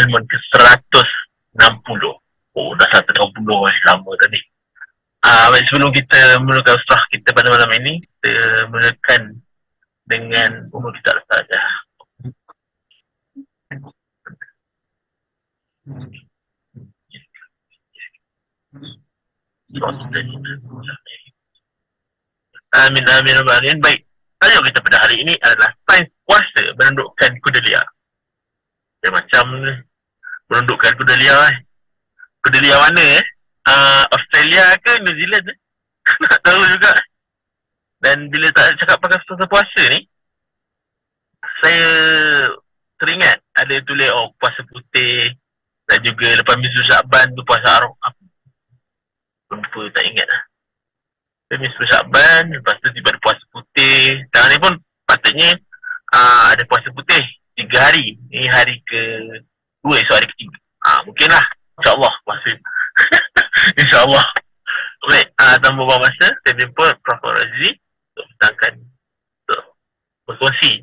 ilmu ke 160. Oh, dah 160 lama tadi. Baik, sebelum kita mulakan usrah kita pada malam ini, kita mulakan dengan umur kita saja. Amin, amin, amin. Baik, tajuk kita pada hari ini adalah sains puasa menundukkan kuda liar. Macam menundukkan kuda liar. Kuda liar mana Australia ke New Zealand nak tahu juga. Dan bila tak cakap pasal puasa ni, saya teringat ada tulis puasa putih dan juga lepas Mizu Syakban tu puasa Arafah. Lupa, tak ingat lah. Mizu Syakban, lepas tu tiba ada puasa putih. Sekarang ni pun patutnya ada puasa putih 3 hari. Ini hari ke-2, esok hari ke-3. Mungkinlah, insyaAllah puasa. InsyaAllah. Baik, tanpa buang masa, saya jumpa Prof. Razli untuk berkongsi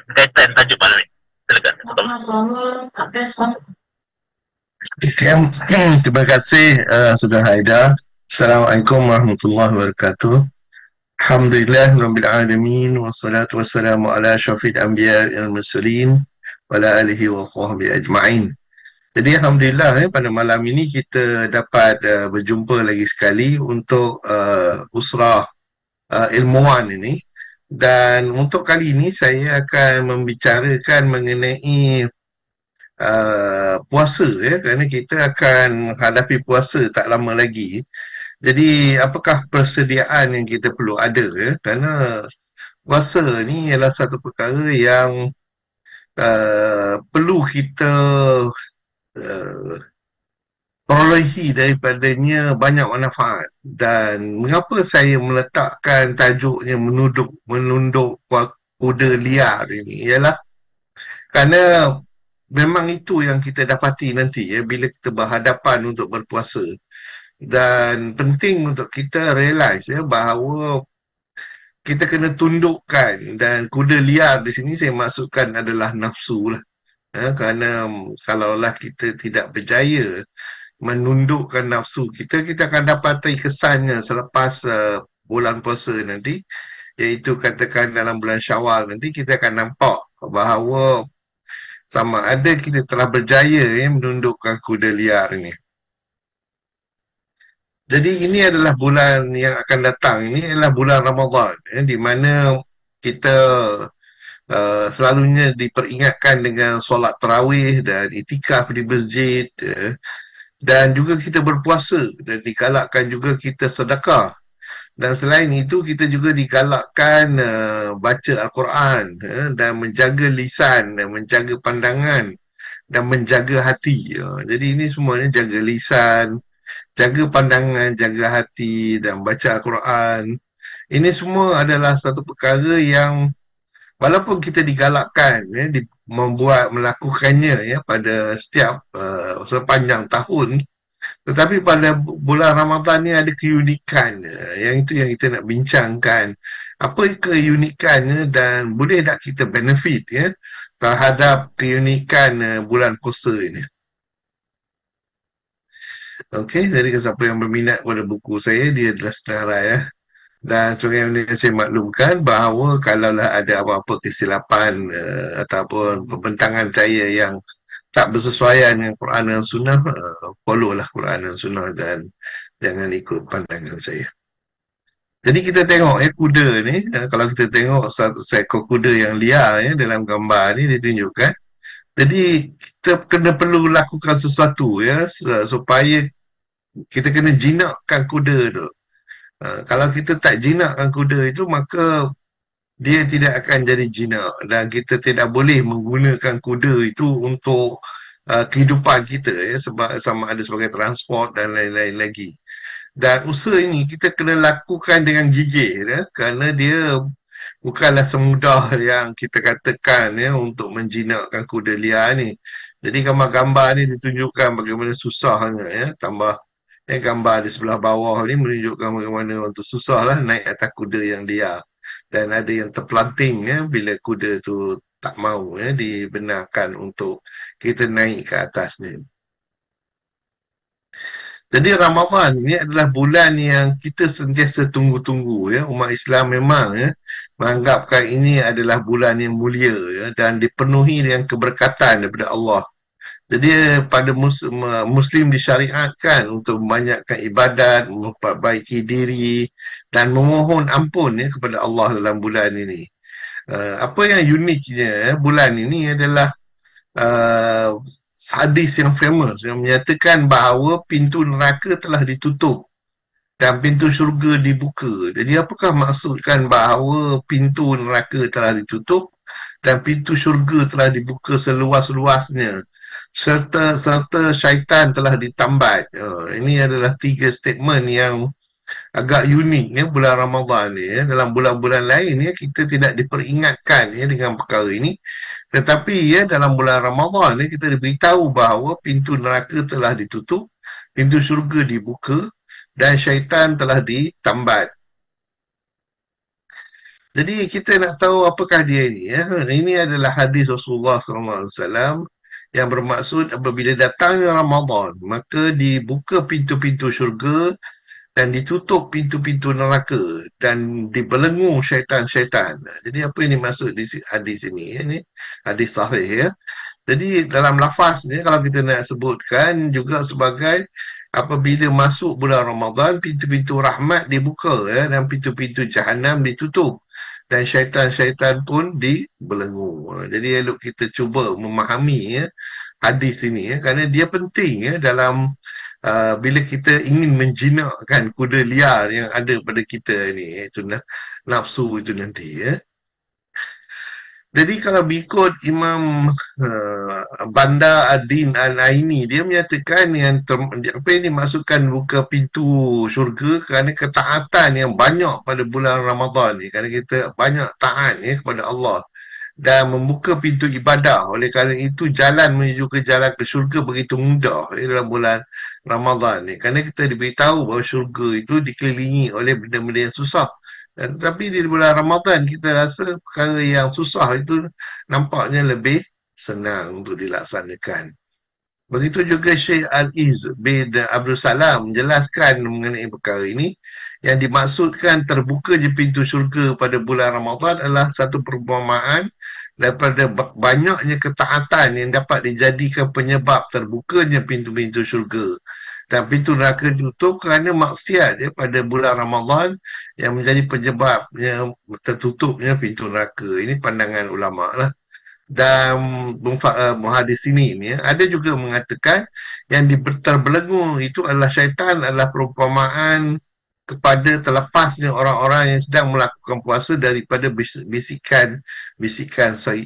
berkaitan tajuk malam ini. Silakan. Terima kasih Saudara Haidar. Assalamualaikum warahmatullahi wabarakatuh. Alhamdulillah Rabbil Alamin. Wassalatu wassalamu ala syafid anbiya al-mursalin wa ala alihi wa sahbihi ajma'in. Jadi Alhamdulillah pada malam ini kita dapat berjumpa lagi sekali untuk usrah ilmuwan ini. Dan untuk kali ini saya akan membicarakan mengenai puasa kerana kita akan menghadapi puasa tak lama lagi. Jadi apakah persediaan yang kita perlu ada kerana puasa ni ialah satu perkara yang perlu kita perolehi daripadanya banyak manfaat. Dan mengapa saya meletakkan tajuknya menunduk kuda liar ini ialah kerana memang itu yang kita dapati nanti bila kita berhadapan untuk berpuasa. Dan penting untuk kita realise bahawa kita kena tundukkan, dan kuda liar di sini saya maksudkan adalah nafsu lah. Kerana kalaulah kita tidak berjaya menundukkan nafsu kita akan dapati kesannya selepas bulan puasa nanti, iaitu katakan dalam bulan Syawal nanti kita akan nampak bahawa sama ada kita telah berjaya menundukkan kuda liar ini. Jadi ini adalah bulan yang akan datang, ini adalah bulan Ramadan di mana kita selalunya diperingatkan dengan solat tarawih dan itikaf di masjid, dan juga kita berpuasa dan digalakkan juga kita sedekah. Dan selain itu kita juga digalakkan baca Al-Quran dan menjaga lisan dan menjaga pandangan dan menjaga hati. Jadi ini semuanya jaga lisan, jaga pandangan, jaga hati dan baca Al-Quran. Ini semua adalah satu perkara yang walaupun kita digalakkan melakukannya pada setiap sepanjang tahun, tetapi pada bulan Ramadan ni ada keunikan. Yang itu yang kita nak bincangkan. Apa keunikannya dan boleh tak kita benefit terhadap keunikan bulan puasa ini. Okey, jadi siapa yang berminat pada buku saya, dia adalah senarai Dan sebagaimana yang saya maklumkan bahawa kalaulah ada apa-apa kesilapan ataupun pembentangan saya yang tak bersesuaian dengan Quran dan Sunnah, follow lah Quran dan Sunnah dan jangan ikut pandangan saya. Jadi kita tengok kuda ni, kalau kita tengok satu seekor kuda yang liar dalam gambar ni ditunjukkan. Jadi kita kena perlu lakukan sesuatu supaya kita kena jinakkan kuda tu. Kalau kita tak jinakkan kuda itu, maka dia tidak akan jadi jinak, dan kita tidak boleh menggunakan kuda itu untuk kehidupan kita sebab sama ada sebagai transport dan lain-lain lagi. Dan usaha ini kita kena lakukan dengan gigih kerana dia bukanlah semudah yang kita katakan untuk menjinakkan kuda liar ni. Jadi gambar-gambar ni ditunjukkan bagaimana susahnya tambah gambar di sebelah bawah ni menunjukkan bagaimana untuk susahlah naik atas kuda yang liar. Dan ada yang terpelanting bila kuda tu tak mahu dibenarkan untuk kita naik ke atasnya. Jadi Ramadan ni adalah bulan yang kita sentiasa tunggu-tunggu Umat Islam memang menganggapkan ini adalah bulan yang mulia dan dipenuhi dengan keberkatan daripada Allah. Jadi pada Muslim disyariatkan untuk membanyakkan ibadat, memperbaiki diri dan memohon ampun kepada Allah dalam bulan ini. Apa yang uniknya bulan ini adalah uh, hadis yang famous yang menyatakan bahawa pintu neraka telah ditutup dan pintu syurga dibuka. Jadi apakah maksudkan bahawa pintu neraka telah ditutup dan pintu syurga telah dibuka seluas-luasnya, serta syaitan telah ditambat? Ini adalah 3 statement yang agak unik bulan Ramadan ni dalam bulan-bulan lain kita tidak diperingatkan dengan perkara ini, tetapi dalam bulan Ramadan ni kita diberitahu bahawa pintu neraka telah ditutup, pintu syurga dibuka dan syaitan telah ditambat. Jadi kita nak tahu apakah dia ini Ini adalah hadis Rasulullah SAW yang bermaksud apabila datangnya Ramadan maka dibuka pintu-pintu syurga dan ditutup pintu-pintu neraka dan dibelenggu syaitan-syaitan. Jadi apa ini maksud di hadis ini? Ini hadis sahih Jadi dalam lafaz ni kalau kita nak sebutkan juga sebagai apabila masuk bulan Ramadan pintu-pintu rahmat dibuka dan pintu-pintu jahanam ditutup dan syaitan-syaitan pun dibelenggu. Jadi elok kita cuba memahami hadis ini kerana dia penting dalam bila kita ingin menjinakkan kuda liar yang ada pada kita ni, itu nafsu itu nanti Jadi kalau mengikut Imam Bandar Ad-Din Al-Aini, dia menyatakan apa yang dimaksudkan buka pintu syurga kerana ketaatan yang banyak pada bulan Ramadan ni, kerana kita banyak taat kepada Allah dan membuka pintu ibadah. Oleh kerana itu jalan menuju ke jalan ke syurga begitu mudah dalam bulan Ramadan ni, kerana kita diberitahu bahawa syurga itu dikelilingi oleh benda-benda yang susah. Tetapi di bulan Ramadan kita rasa perkara yang susah itu nampaknya lebih senang untuk dilaksanakan. Begitu juga Syekh Al-Iz bin Abdul Salam menjelaskan mengenai perkara ini. Yang dimaksudkan terbuka je pintu syurga pada bulan Ramadan adalah satu perumpamaan daripada banyaknya ketaatan yang dapat dijadikan penyebab terbukanya pintu-pintu syurga. Dan pintu neraka ditutup kerana maksiat pada bulan Ramadan yang menjadi penyebabnya tertutupnya pintu neraka. Ini pandangan ulama lah. Dan muhadis ini ada juga mengatakan yang terbelenggu itu adalah syaitan, adalah perumpamaan kepada terlepasnya orang-orang yang sedang melakukan puasa daripada bisikan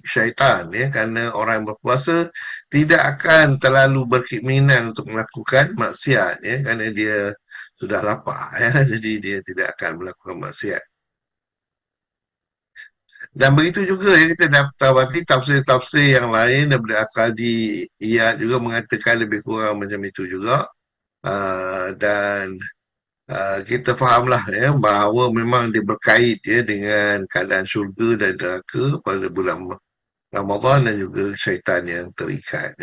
syaitan kerana orang yang berpuasa tidak akan terlalu berkeinginan untuk melakukan maksiat kerana dia sudah lapar jadi dia tidak akan melakukan maksiat. Dan begitu juga kita dapati tafsir-tafsir yang lain daripada Al-Qadi Iyad juga mengatakan lebih kurang macam itu juga. Dan kita fahamlah bahawa memang dia berkait dengan keadaan syurga dan neraka pada bulan Ramadan dan juga syaitan yang terikat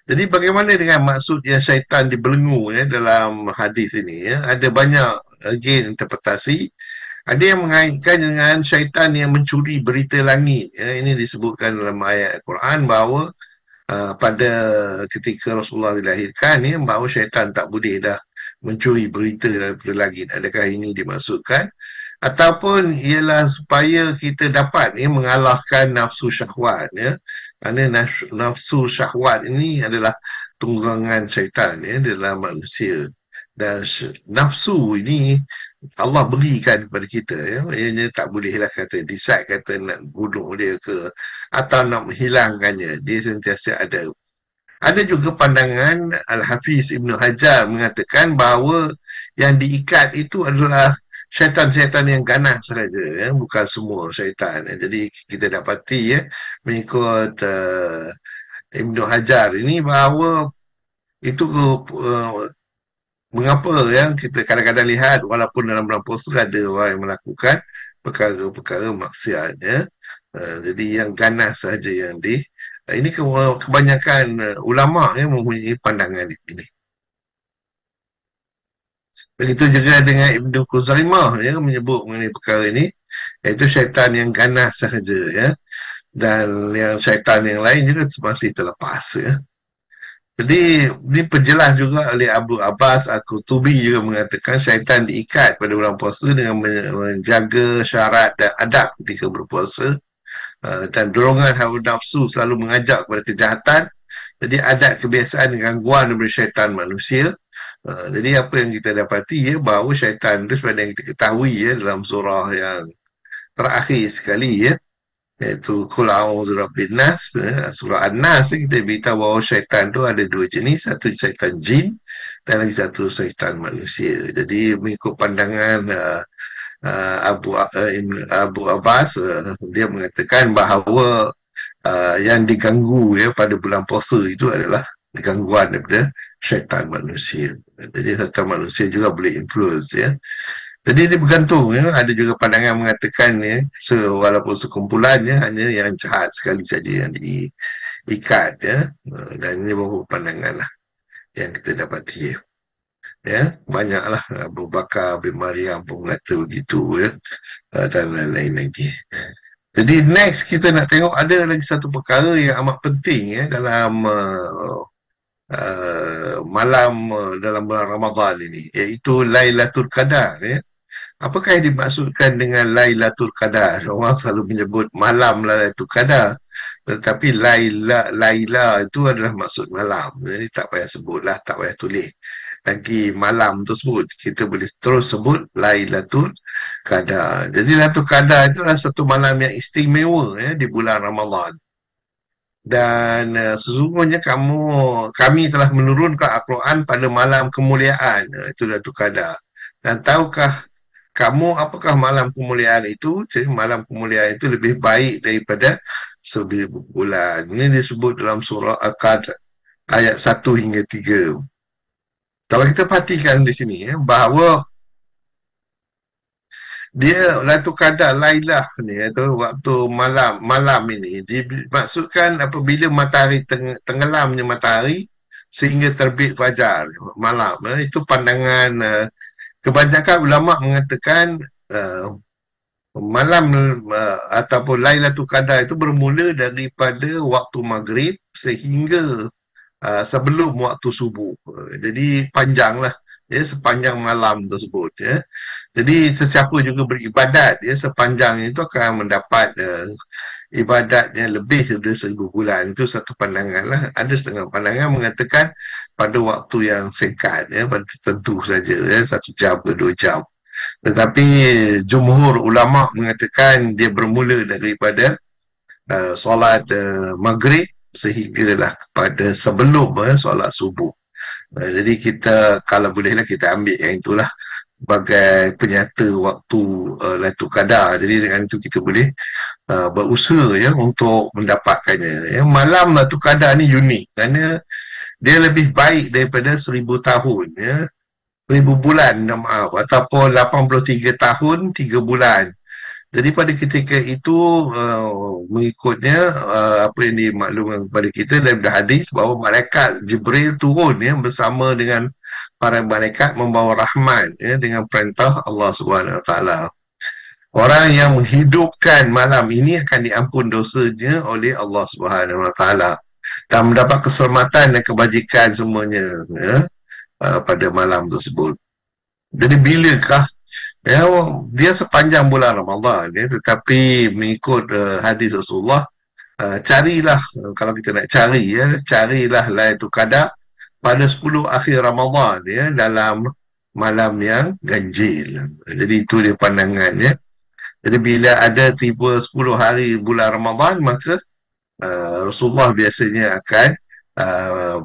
Jadi bagaimana dengan maksud yang syaitan dibelenggu dalam hadis ini Ada banyak again interpretasi. Ada yang mengaitkan dengan syaitan yang mencuri berita langit. Ini disebutkan dalam ayat Al-Quran bahawa pada ketika Rasulullah dilahirkan bahawa syaitan tak boleh dah mencuri berita daripada langit. Adakah ini dimaksudkan? Ataupun ialah supaya kita dapat mengalahkan nafsu syahwat kerana nafsu syahwat ini adalah tunggangan syaitan dalam manusia. Dan nafsu ini Allah berikan kepada kita ianya tak bolehlah kata decide kata nak bunuh dia ke atau nak menghilangkannya. Dia sentiasa ada. Ada juga pandangan Al-Hafiz Ibn Hajar mengatakan bahawa yang diikat itu adalah syaitan-syaitan yang ganas sahaja bukan semua syaitan Jadi kita dapati mengikut Ibn Hajar ini bahawa itu mengapa kita kadang-kadang lihat walaupun dalam bulan puasa ada orang yang melakukan perkara-perkara maksiat Jadi yang ganas saja yang ini kebanyakan ulama yang mempunyai pandangan ini. Begitu juga dengan Ibnu Khuzaimah ya, menyebut mengenai perkara ini, iaitu syaitan yang ganas sahaja ya, dan yang syaitan yang lain juga masih terlepas ya. Jadi diperjelas juga oleh Abu Abbas Al-Qutubi juga mengatakan syaitan diikat pada bulan puasa dengan menjaga syarat dan adab ketika berpuasa. Dan dorongan hawa nafsu selalu mengajak kepada kejahatan. Jadi adat kebiasaan gangguan daripada syaitan manusia. Jadi apa yang kita dapati ya, bahawa syaitan itu sebenarnya yang kita ketahui ya, dalam surah yang terakhir sekali ya, iaitu Qul a'udzu birabbin nas, surah An-Nas, kita beritahu bahawa syaitan tu ada dua jenis, satu syaitan jin dan lagi satu syaitan manusia. Jadi mengikut pandangan Abu Abbas, dia mengatakan bahawa yang diganggu ya pada bulan puasa itu adalah gangguan daripada syaitan manusia. Jadi syaitan manusia juga boleh influence ya. Jadi dia bergantung ya. Ada juga pandangan mengatakan ya, walaupun sekumpulannya hanya yang jahat sekali saja yang diikat ya. Dan ini beberapa pandangan lah yang kita dapati ya. Ya, banyaklah Abu Bakar bin Maryam pun kata begitu ya. Dan lain-lain lagi. Jadi next kita nak tengok ada lagi satu perkara yang amat penting ya dalam malam dalam bulan Ramadan ini, iaitu Lailatul Qadar ya. Apakah yang dimaksudkan dengan Lailatul Qadar? Orang selalu menyebut malam Lailatul Qadar, tetapi Laila itu adalah maksud malam. Jadi tak payah sebutlah, tak payah tulis lagi malam tersebut. Kita boleh terus sebut Lailatul Qadar. Jadi Lailatul Qadar itu adalah satu malam yang istimewa ya, di bulan Ramadan. Dan sesungguhnya kami telah menurunkan Al-Quran pada malam kemuliaan, itu Lailatul Qadar. Dan tahukah kamu apakah malam kemuliaan itu? Jadi malam kemuliaan itu lebih baik daripada 1000 bulan. Ini disebut dalam surah Al-Qadr ayat 1 hingga 3. Kalau kita perhatikan di sini ya, bahawa dia Lailatul Qadar Lailah ni, iaitu waktu malam ini dimaksudkan apabila matahari tenggelamnya matahari sehingga terbit fajar malam. Itu pandangan kebanyakan ulama mengatakan malam ataupun Lailatul Qadar itu bermula daripada waktu maghrib sehingga sebelum waktu subuh. Jadi panjanglah ya, sepanjang malam tersebut ya. Jadi sesiapa juga beribadat ya, sepanjang itu akan mendapat ibadatnya lebih dari 1000 bulan. Itu satu pandangan lah. Ada setengah pandangan mengatakan pada waktu yang singkat ya, pada tertentu saja ya, 1 jam ke 2 jam. Tetapi jumhur ulama mengatakan dia bermula daripada solat maghrib sehinggalah kepada sebelum solat subuh. Jadi kita kalau bolehlah kita ambil yang itulah sebagai penyata waktu Lailatul Qadar. Jadi dengan itu kita boleh berusaha ya untuk mendapatkannya. Ya, malam Lailatul Qadar ni unik kerana dia lebih baik daripada 1000 tahun ya. 1000 bulan maaf, ataupun 83 tahun 3 bulan. Jadi pada ketika itu mengikutnya apa yang dimaklumkan kepada kita daripada hadis bahawa malaikat Jibril turun ya, bersama dengan para malaikat membawa rahmat ya, dengan perintah Allah Subhanahu Wa Taala. Orang yang menghidupkan malam ini akan diampun dosanya oleh Allah Subhanahu Wa Taala dan mendapat keselamatan dan kebajikan semuanya ya, pada malam tersebut. Jadi bilakah ya, dia sepanjang bulan Ramadan ya, tetapi mengikut hadis Rasulullah, carilah kalau kita nak cari ya, carilah Lailatul Qadar pada 10 akhir Ramadan ya, dalam malam yang ganjil. Jadi itu dia pandangannya. Jadi bila ada tiba 10 hari bulan Ramadan, maka Rasulullah biasanya akan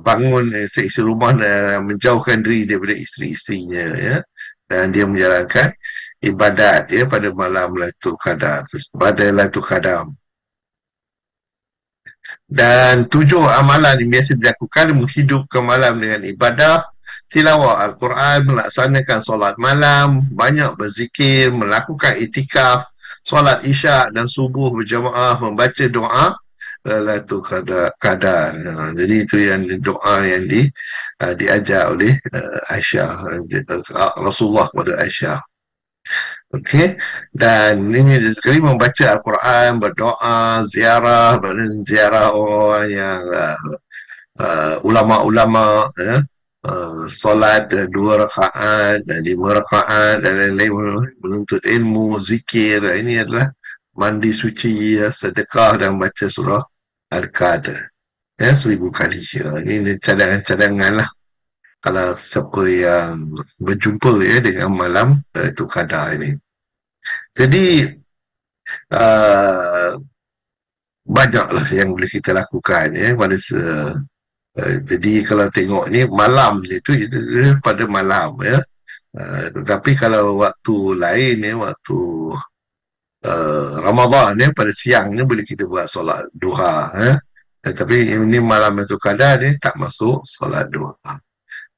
bangun seisi rumah dan menjauhkan diri daripada isteri-isterinya ya, dan dia menjalankan ibadat ya pada malam Lailatul Qadar, pada Lailatul Qadar. Dan 7 amalan yang biasa dilakukan: menghidupkan malam dengan ibadah, tilawah Al-Quran, melaksanakan solat malam, banyak berzikir, melakukan itikaf, solat isyak dan subuh berjamaah membaca doa Lailatul Qadar. Jadi itu yang doa yang diajar oleh Aisyah, Rasulullah kepada Aisyah. Okey, dan ini sekali membaca Al-Quran, berdoa, ziarah orang yang ulama-ulama, solat 2 rakaat dan 5 rakaat dan lain-lain, menuntut ilmu, zikir. Ini adalah mandi suci, sedekah dan baca surah Al-Qadar 1000 kali. Ini cadangan-cadangan lah kalau siapa yang berjumpa dengan malam itu Qadar ini. Jadi banyaklah yang boleh kita lakukan pada jadi kalau tengok ni malam itu pada malam tetapi kalau waktu lain waktu Ramadan pada siang ni boleh kita buat solat duha tapi ini malam itu Qadar ni tak masuk solat duha.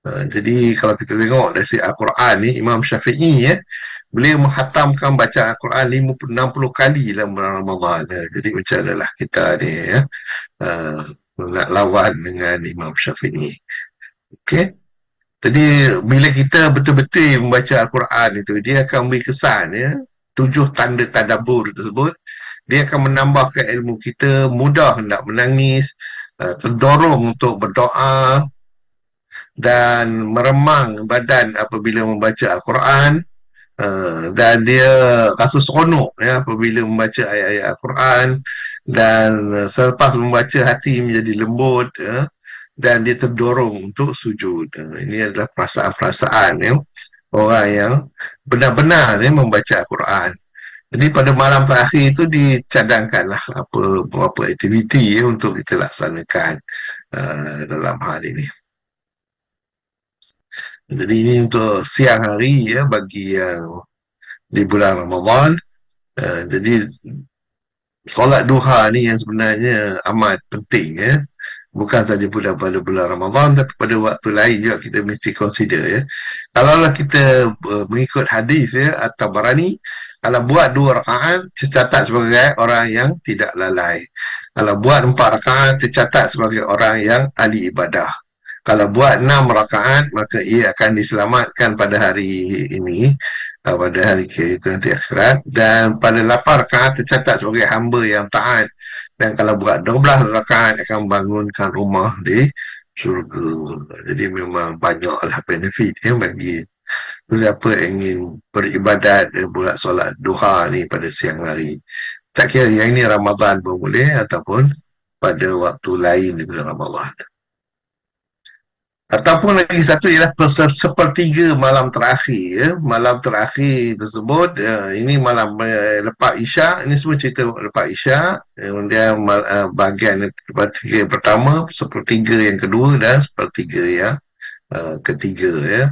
Jadi kalau kita tengok dari Al-Quran ni, Imam Syafi'i beliau menghatamkan bacaan Al-Quran 60 kali dalam bulan Ramadan. Jadi macam adalah kita ni nak lawan dengan Imam Syafi'i. Okey. Jadi bila kita betul-betul membaca Al-Quran itu, dia akan beri kesan 7 tanda tadabbur tersebut. Dia akan menambahkan ilmu kita, mudah nak menangis, terdorong untuk berdoa dan meremang badan apabila membaca Al-Quran, dan dia rasa seronok apabila membaca ayat-ayat Al-Quran, dan selepas membaca hati menjadi lembut dan dia terdorong untuk sujud. Ini adalah perasaan-perasaan orang yang benar-benar membaca Al-Quran. Jadi pada malam terakhir itu dicadangkanlah beberapa aktiviti untuk kita laksanakan dalam hal ini. Jadi ini untuk siang hari bagi yang di bulan Ramadan. Jadi solat duha ni yang sebenarnya amat penting bukan saja pada bulan Ramadan, tapi pada waktu lain juga kita mesti consider Kalaulah kita mengikut hadis At-Tabarani, kalau buat 2 rakaat tercatat sebagai orang yang tidak lalai. Kalau buat 4 rakaat tercatat sebagai orang yang ahli ibadah. Kalau buat 6 rakaat, maka ia akan diselamatkan pada hari ini, pada hari kita nanti akhirat. Dan pada 8 rakaat tercatat sebagai hamba yang taat. Dan kalau buat 12 rakaat akan bangunkan rumah di syurga. Jadi memang banyaklah benefit bagi siapa ingin beribadat buat solat duha ni pada siang hari. Tak kira yang ini Ramadan pun boleh ataupun pada waktu lain di bulan Ramadan. Ataupun lagi satu ialah sepertiga malam terakhir. Malam terakhir tersebut, ini malam lepas Isyak. Ini semua cerita lepas Isyak. Kemudian bahagian sepertiga pertama, sepertiga yang kedua dan sepertiga yang ketiga.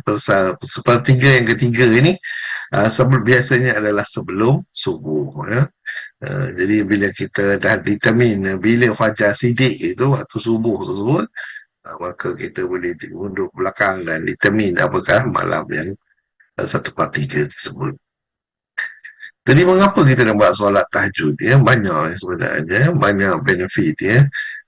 Sepertiga yang ketiga ini biasanya adalah sebelum subuh. Jadi bila kita dah determine bila fajar sidik itu, waktu subuh tersebut, maka kita boleh undur belakang dan determine apakah malam yang 1/3 tersebut. Jadi mengapa kita nak buat solat tahajud? Banyak sebenarnya, banyak benefit.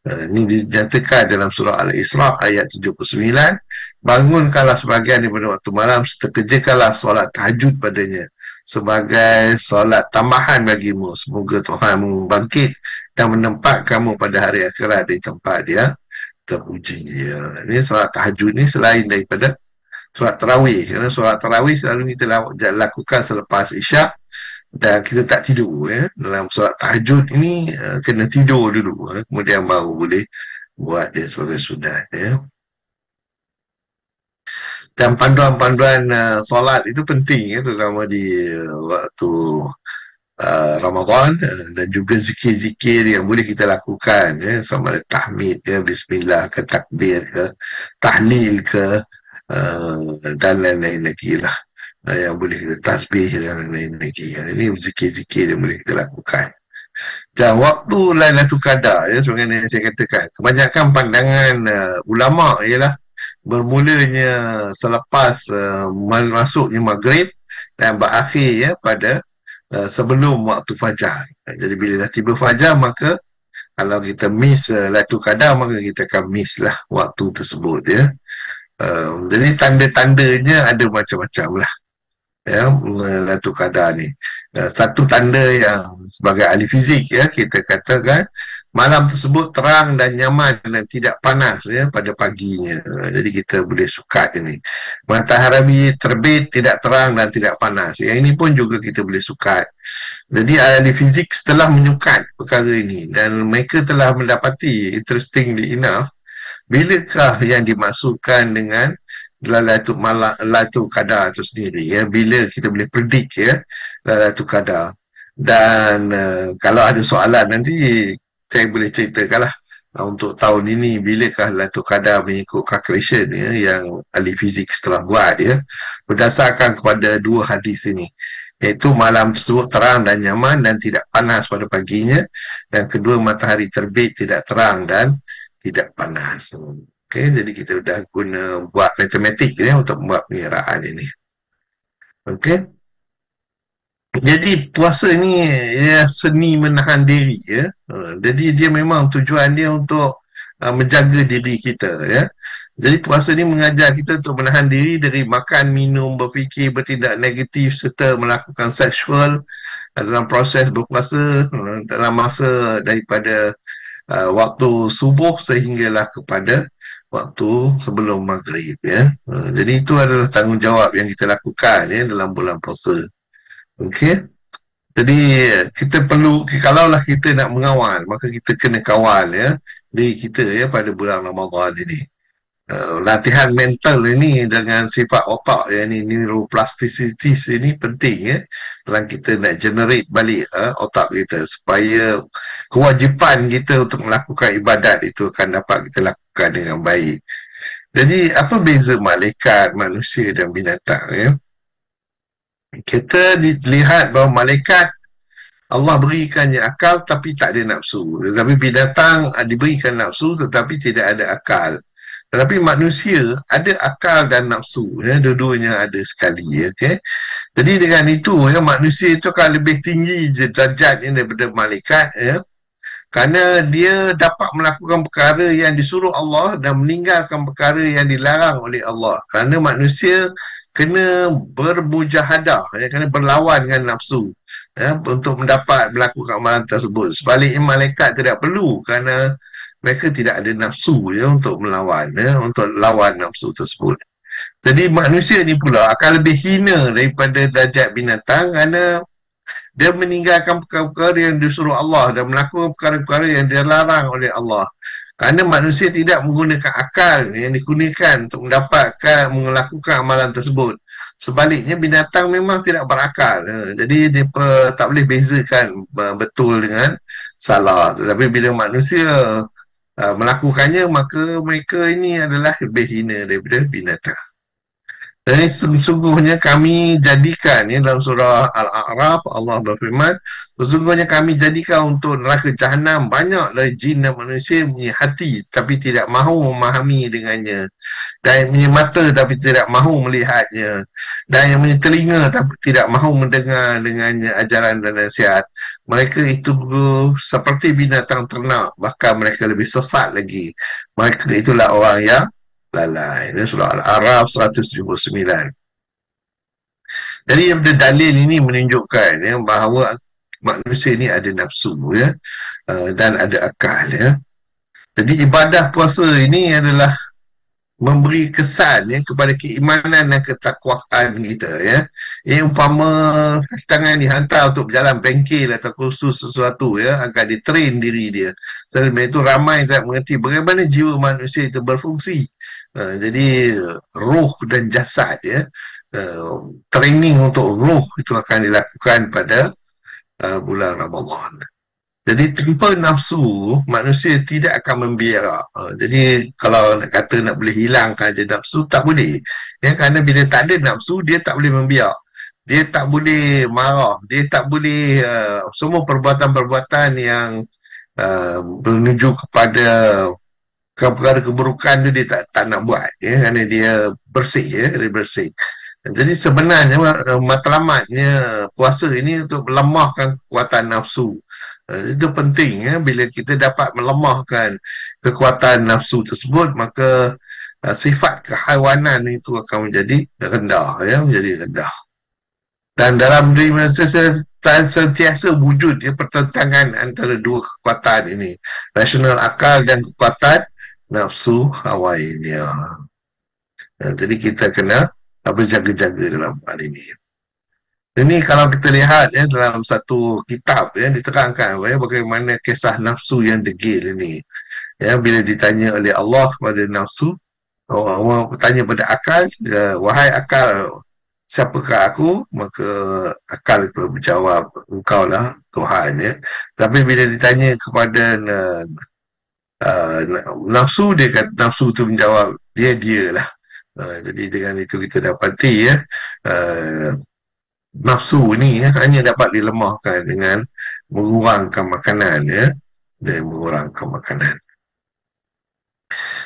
Ini dinyatakan dalam surah Al-Isra ayat 79. Bangunkanlah sebahagian daripada waktu malam serta kerjakanlah solat tahajud padanya sebagai solat tambahan bagimu. Semoga Tuhan bangkit dan menempat kamu pada hari akhirat di tempat dia terpuji. Ini solat tahajud ni selain daripada solat tarawih, kerana solat tarawih selalu kita lakukan selepas Isyak dan kita tak tidur. Dalam solat tahajud ini kena tidur dulu, kemudian baru boleh buat dia sebagai sunat. Dan panduan-panduan solat itu penting, terutama di waktu Ramadan, dan juga zikir-zikir yang boleh kita lakukan, sama ada tahmid bismillah ke takbir ke tahlil ke dan lain-lain lagi lah, yang boleh kita tasbih dan lain-lain lagi. Ini zikir-zikir yang boleh kita lakukan. Dan waktu Lailatul Qadar, sebagaimana saya katakan, kebanyakan pandangan ulama' ialah bermulanya selepas masuknya maghrib dan berakhir pada sebelum waktu fajar. Jadi bila dah tiba fajar, maka kalau kita miss Lailatul Qadar, maka kita akan miss lah waktu tersebut, ya. Jadi tanda-tandanya ada macam-macam lah, ya, Lailatul Qadar ni. Satu tanda yang sebagai ahli fizik, ya, kita katakan malam tersebut terang dan nyaman dan tidak panas, ya, pada paginya. Jadi kita boleh sukat ini. Matahari terbit tidak terang dan tidak panas. Yang ini pun juga kita boleh sukat. Jadi ahli fizik telah menyukat perkara ini dan mereka telah mendapati, interestingly enough, bilakah yang dimaksudkan dengan Lailatul Qadar itu sendiri, ya, bila kita boleh predict, ya, Lailatul Qadar. Dan kalau ada soalan nanti saya boleh ceritakanlah untuk tahun ini bilakah Lailatul Qadar mengikut calculation, ya, yang ahli fizik telah buat, ya, berdasarkan kepada dua hadis ini, iaitu malam tersebut terang dan nyaman dan tidak panas pada paginya, dan kedua matahari terbit tidak terang dan tidak panas. Okey, jadi kita dah guna buat matematik, ya, untuk membuat pengiraan ini. Okey. Jadi puasa ni, ya, seni menahan diri, ya. Jadi dia memang tujuan dia untuk menjaga diri kita, ya. Jadi puasa ni mengajar kita untuk menahan diri dari makan, minum, berfikir, bertindak negatif serta melakukan seksual dalam proses berpuasa, dalam masa daripada waktu subuh sehinggalah kepada waktu sebelum maghrib, ya. Jadi itu adalah tanggungjawab yang kita lakukan, ya, dalam bulan puasa. Okey. Jadi kita perlu, kalaulah kita nak mengawal, maka kita kena kawal, ya, diri kita, ya, pada bulan Ramadan ini. Latihan mental ini dengan sifat otak, ya, ini neuroplasticity ini penting, ya, dalam kita nak generate balik otak kita, supaya kewajipan kita untuk melakukan ibadat itu akan dapat kita lakukan dengan baik. Jadi apa beza malaikat, manusia dan binatang, ya? Kita lihat bahawa malaikat Allah berikannya akal tapi tak ada nafsu. Tetapi binatang diberikan nafsu tetapi tidak ada akal. Tetapi manusia ada akal dan nafsu, ya, dua-duanya ada sekali, ya, okay? Jadi dengan itu, ya, manusia itu akan lebih tinggi derajatnya daripada malaikat, ya, kerana dia dapat melakukan perkara yang disuruh Allah dan meninggalkan perkara yang dilarang oleh Allah. Kerana manusia kena bermujahadah, ya, kena berlawan dengan nafsu, ya, untuk mendapat melakukan amalan tersebut. Sebaliknya malaikat tidak perlu, kerana mereka tidak ada nafsu, ya, untuk melawan, ya, untuk lawan nafsu tersebut. Jadi manusia ni pula akan lebih hina daripada derajat binatang kerana dia meninggalkan perkara-perkara yang disuruh Allah dan melakukan perkara-perkara yang dilarang oleh Allah. Kerana manusia tidak menggunakan akal yang digunakan untuk melakukan amalan tersebut. Sebaliknya binatang memang tidak berakal. Jadi dia tak boleh bezakan betul dengan salah. Tetapi bila manusia melakukannya, maka mereka ini adalah lebih hina daripada binatang. Dan sesungguhnya kami jadikan, ya, dalam surah Al-A'raf Allah berfirman, sesungguhnya kami jadikan untuk neraka Jahannam banyak dari jin dan manusia punya hati tapi tidak mahu memahami dengannya, dan yang punya mata tapi tidak mahu melihatnya, dan yang punya telinga tapi tidak mahu mendengar dengannya ajaran dan nasihat. Mereka itu seperti binatang ternak, bahkan mereka lebih sesat lagi. Mereka itulah orang yang lalai. Ini surah Al-A'raf 179. Jadi dalil ini menunjukkan, ya, bahawa manusia ini ada nafsu, ya, dan ada akal, ya. Jadi ibadah puasa ini adalah memberi kesan, ya, kepada keimanan dan ketakwaan kita, ya. Umpama kaki tangan dihantar untuk berjalan bengkel atau kursus sesuatu, ya, agar ditrain diri dia. Sebab itu ramai tak mengerti bagaimana jiwa manusia itu berfungsi. Jadi roh dan jasad, ya, training untuk roh itu akan dilakukan pada bulan Ramadan. Jadi tanpa nafsu, manusia tidak akan membiak. Jadi kalau nak kata nak boleh hilangkan je nafsu, tak boleh. Ya, kerana bila tak ada nafsu, dia tak boleh membiak. Dia tak boleh marah. Dia tak boleh semua perbuatan-perbuatan yang menuju kepada perkara keburukan tu dia tak nak buat, ya, kerana dia bersih, ya, dia bersih. Jadi sebenarnya matlamatnya puasa ini untuk melemahkan kekuatan nafsu. Itu penting ya, bila kita dapat melemahkan kekuatan nafsu tersebut, maka sifat kehaiwanan itu akan menjadi rendah ya, menjadi rendah. Dan dalam diri manusia sentiasa wujud ya, pertentangan antara dua kekuatan ini, rasional akal dan kekuatan nafsu hawa ini ya. Jadi kita kena berjaga-jaga dalam hal ini. Ini kalau kita lihat ya, dalam satu kitab ya, diterangkan ya, bagaimana kisah nafsu yang degil ini ya, bila ditanya oleh Allah kepada nafsu, orang bertanya pada akal, wahai akal, siapakah aku? Maka akal itu menjawab, engkau lah Tuhan ya. Tapi bila ditanya kepada nafsu, dia kata, nafsu itu menjawab, dia lah. Jadi dengan itu kita dapati ya, nafsu ni ya, hanya dapat dilemahkan dengan mengurangkan makanan ya, dan mengurangkan makanan.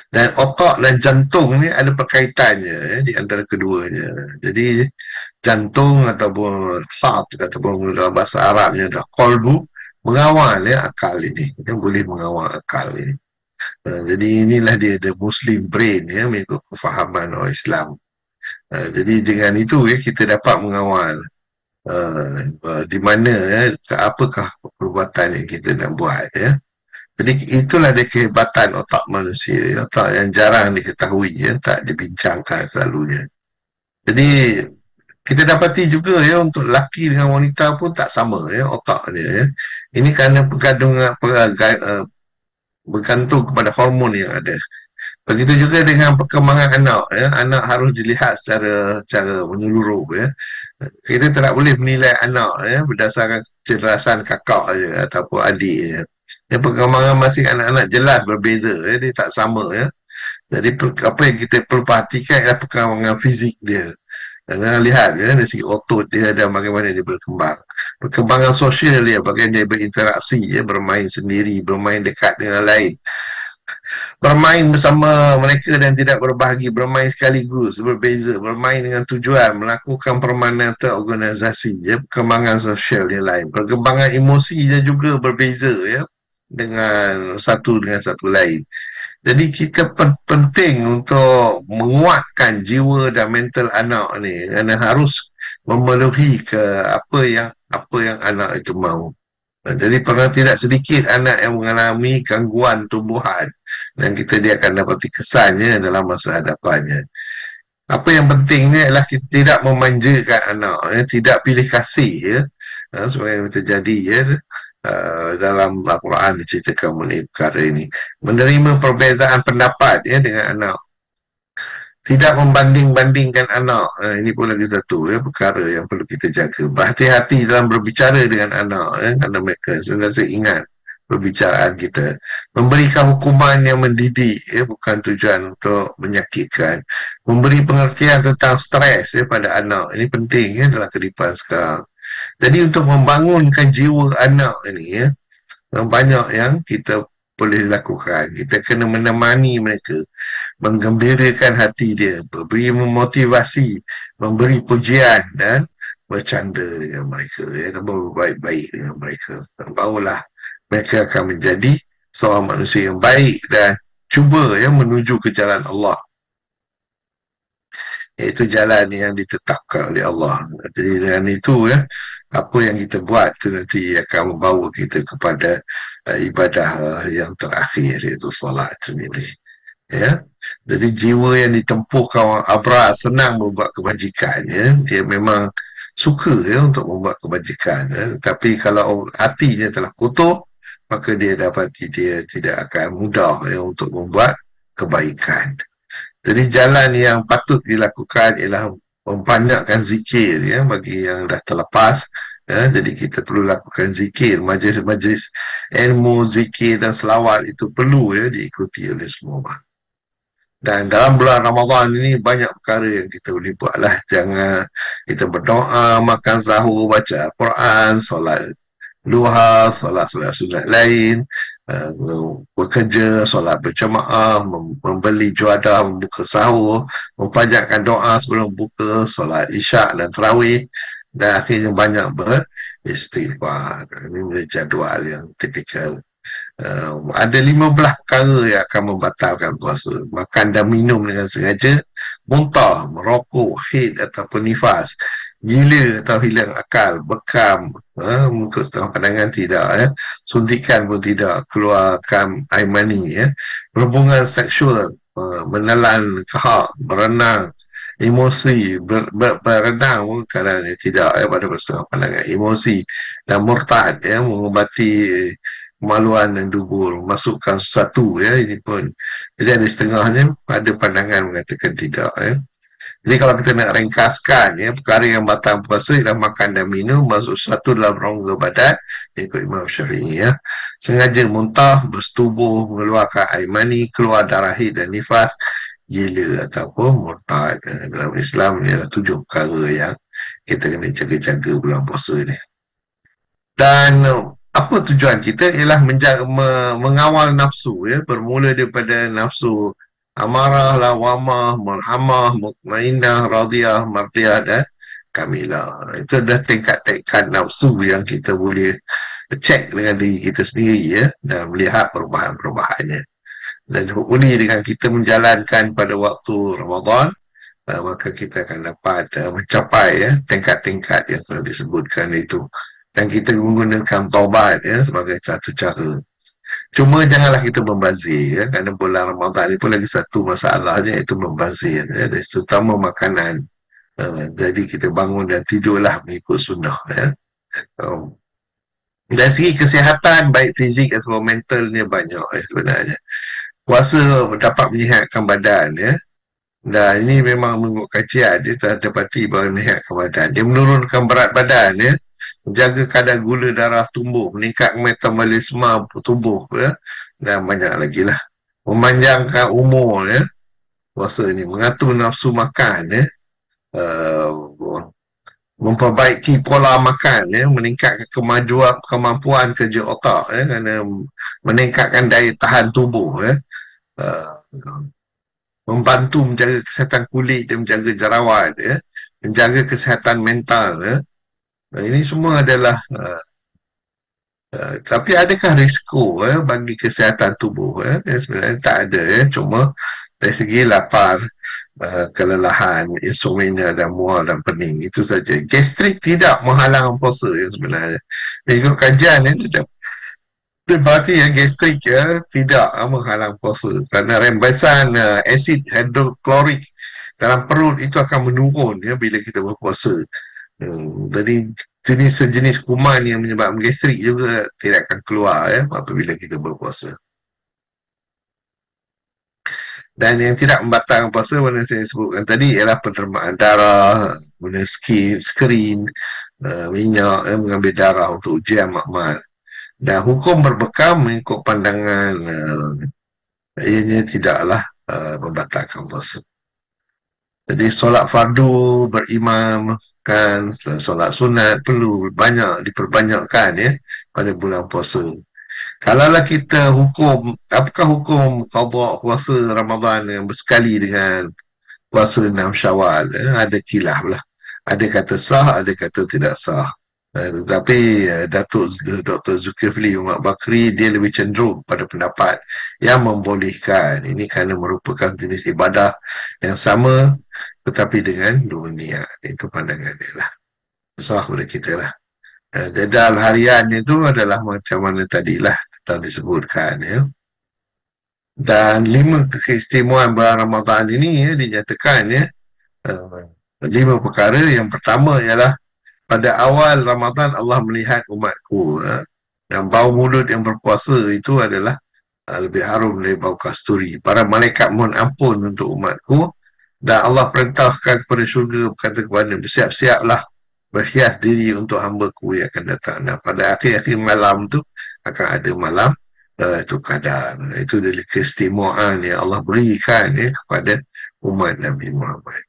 Dan otak dan jantung ni ada perkaitannya ya, di antara keduanya. Jadi jantung ataupun heart ataupun dalam bahasa Arabnya adalah qalbu, mengawal ya akal ini, yang boleh mengawal akal ini. Jadi inilah dia the Muslim brain ya, mengikut kefahaman orang Islam. Jadi dengan itu ya, kita dapat mengawal di mana ya, apakah perbuatan yang kita nak buat ya. Jadi itulah dia kehebatan otak manusia ya, otak yang jarang diketahui ya, tak dibincangkan selalunya. Jadi kita dapati juga ya, untuk lelaki dengan wanita pun tak sama ya otaknya ya. Ini kerana bergantung kepada hormon yang ada. Begitu juga dengan perkembangan anak ya. Anak harus dilihat secara menyeluruh ya. Kita tidak boleh menilai anak ya berdasarkan kecerdasan kakak saja ataupun adik ya. Yang perkembangan masing anak-anak jelas berbeza ya, dia tak sama ya. Jadi apa yang kita perlu perhatikan adalah perkembangan fizik dia. Dan lihat ya, dari segi otot dia dan bagaimana dia berkembang. Perkembangan sosial dia, bagaimana dia berinteraksi ya, bermain sendiri, bermain dekat dengan lain, bermain bersama mereka dan tidak berbahagi, bermain sekaligus, berbeza, bermain dengan tujuan, melakukan permainan terorganisasi ya, perkembangan sosial yang lain, perkembangan emosinya juga berbeza ya, dengan satu lain. Jadi kita penting untuk menguatkan jiwa dan mental anak ni, kerana harus memenuhi ke apa yang anak itu mahu. Jadi tidak sedikit anak yang mengalami gangguan tumbuhan, dan dia akan dapati kesannya dalam masa hadapannya. Apa yang pentingnya adalah kita tidak memanjakan anak ya, tidak pilih kasih ya, sebagai yang terjadi ya, dalam Al-Quran diceritakan mengenai perkara ini. Menerima perbezaan pendapat ya dengan anak, tidak membanding-bandingkan anak. Ini pun lagi satu ya, perkara yang perlu kita jaga. Berhati-hati dalam berbicara dengan anak ya, kerana mereka sentiasa ingat perbicaraan kita. Memberikan hukuman yang mendidik ya, bukan tujuan untuk menyakitkan. Memberi pengertian tentang stres ya pada anak. Ini penting ya dalam kehidupan sekarang. Jadi untuk membangunkan jiwa anak ini ya, banyak yang kita boleh lakukan. Kita kena menemani mereka, menggembirakan hati dia, beri memotivasi, memberi pujian dan bercanda dengan mereka ya, berbaik-baik dengan mereka. Barulah mereka akan menjadi seorang manusia yang baik dan cuba ya menuju ke jalan Allah, iaitu jalan yang ditetapkan oleh Allah. Jadi dengan itu ya, apa yang kita buat itu nanti akan membawa kita kepada ibadah yang terakhir, iaitu solat sendiri ya. Jadi jiwa yang ditempuhkan orang abrar senang membuat kebajikan ya. Dia memang suka ya untuk membuat kebajikan ya. Tapi kalau hatinya telah kotor, maka dia dapati dia tidak akan mudah ya untuk membuat kebaikan. Jadi jalan yang patut dilakukan ialah membanyakkan zikir ya, bagi yang dah terlepas ya. Jadi kita perlu lakukan zikir, majlis-majlis ilmu, zikir dan selawat itu perlu ya diikuti oleh semua. Dan dalam bulan Ramadan ini banyak perkara yang kita boleh buat lah. Jangan kita berdoa, makan sahur, baca Al-Quran, solat duha, solat sunat lain, bekerja, solat berjemaah, membeli juadah, membuka sahur, mempanjatkan doa sebelum buka, solat isyak dan tarawih, dan akhirnya banyak beristighfar. Ini jadual yang tipikal. Ada 15 perkara yang akan membatalkan puasa. Makan dan minum dengan sengaja, muntah, merokok, haid ataupun nifas, gila atau hilang akal, bekam, mengikut setengah pandangan tidak, suntikan pun tidak, keluarkan air mani, berhubungan seksual, menelan kehak, berenang, emosi, berenang pun kadang tidak, pada setengah pandangan, emosi dan murtad, mengubati kemaluan dan dubur, masukkan sesuatu, ini pun. Jadi ada setengahnya ada pandangan mengatakan tidak, Jadi kalau kita nak ringkaskan, perkara yang batal puasa ialah makan dan minum, masuk sesuatu dalam rongga badan, ikut Imam Syafi'i, sengaja muntah, bersetubuh, mengeluarkan air mani, keluar darah haid dan nifas, gila ataupun murtad. Dalam Islam ialah 7 perkara yang kita kena jaga-jaga bulan puasa ni. Dan apa tujuan kita ialah mengawal nafsu, bermula daripada nafsu amarah, lawamah, marhamah, mutmainah, radiyah, mardiyah dan kamilah. Itu adalah tingkat-tingkat nafsu yang kita boleh cek dengan diri kita sendiri, dan melihat perubahan-perubahannya. Dan hopefully dengan kita menjalankan pada waktu Ramadan, maka kita akan dapat mencapai tingkat-tingkat yang telah disebutkan itu. Dan kita menggunakan taubat sebagai satu cara. Cuma janganlah kita membazir, kerana bulan Ramadan ini pun lagi satu masalahnya, iaitu membazir, terutama makanan. Jadi kita bangun dan tidurlah mengikut sunnah. Dari segi kesihatan, baik fizik atau mentalnya banyak sebenarnya. Puasa dapat menyihatkan badan, Dan ini memang mengikut kajian, dia telah dapati bahawa menyihatkan badan. Dia menurunkan berat badan, menjaga kadar gula darah tumbuh, meningkatkan metabolisme tubuh, dan banyak lagi lah. Memanjangkan umur, puasa ni, mengatur nafsu makan, memperbaiki pola makan, meningkatkan kemampuan kerja otak, kerana meningkatkan daya tahan tubuh, membantu menjaga kesihatan kulit dan menjaga jerawat, menjaga kesihatan mental, ini semua adalah tapi adakah risiko bagi kesihatan tubuh? Sebenarnya tak ada, cuma dari segi lapar, kelelahan, insomnia dan mual dan pening, itu saja. Gastrik tidak menghalang puasa sebenarnya. Mengikut kajian tidak berarti gastrik tidak menghalang puasa, kerana rembesan asid hidroklorik dalam perut itu akan menurun bila kita berpuasa. Jadi sejenis kuman yang menyebabkan gastrik juga tidak akan keluar apabila kita berpuasa. Dan yang tidak membatalkan puasa, mana saya sebutkan tadi, ialah penerimaan darah, guna skrin, minyak, mengambil darah untuk ujian makmal. Dan hukum berbekam mengikut pandangan ianya tidaklah membatalkan puasa. Jadi solat fardu berimam, kan, solat sunat perlu banyak diperbanyakkan pada bulan puasa. Kalaulah kita hukum, apakah hukum qada puasa Ramadan yang bersekali dengan puasa 6 Syawal? Ada khilaf lah. Ada kata sah, ada kata tidak sah. Tetapi Dr. Zulkifli Umar Bakri, dia lebih cenderung pada pendapat yang membolehkan. Ini kerana merupakan jenis ibadah yang sama tetapi dengan dua niat. Itu pandangan dia lah. Sah pada kita lah. Jadal harian itu adalah macam mana tadilah telah disebutkan, Dan 5 keistimewaan bulan Ramadan ini dinyatakan 5 perkara. Yang pertama ialah pada awal Ramadan Allah melihat umatku, dan bau mulut yang berpuasa itu adalah lebih harum dari bau kasturi. Para malaikat mohon ampun untuk umatku, dan Allah perintahkan kepada syurga, berkata kepada, bersiap-siaplah, berhias diri untuk hamba-Ku yang akan datang. Dan pada akhir-akhir malam tu akan ada malam itu kadar. Itu dari keistimewaan yang Allah berikan kepada umat Nabi Muhammad.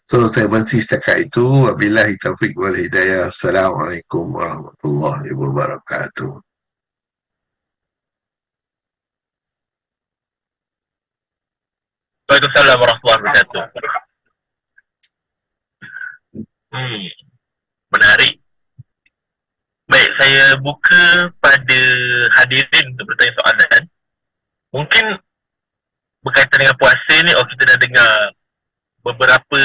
So saya berhenti setakat itu. Wabillahi taufiq wal hidayah. Assalamualaikum warahmatullahi wabarakatuh. Waalaikumsalam warahmatullahi wabarakatuh. Hmm, menarik. Baik, saya buka pada hadirin untuk bertanya soalan. Mungkin berkaitan dengan puasa ni, kita dah dengar beberapa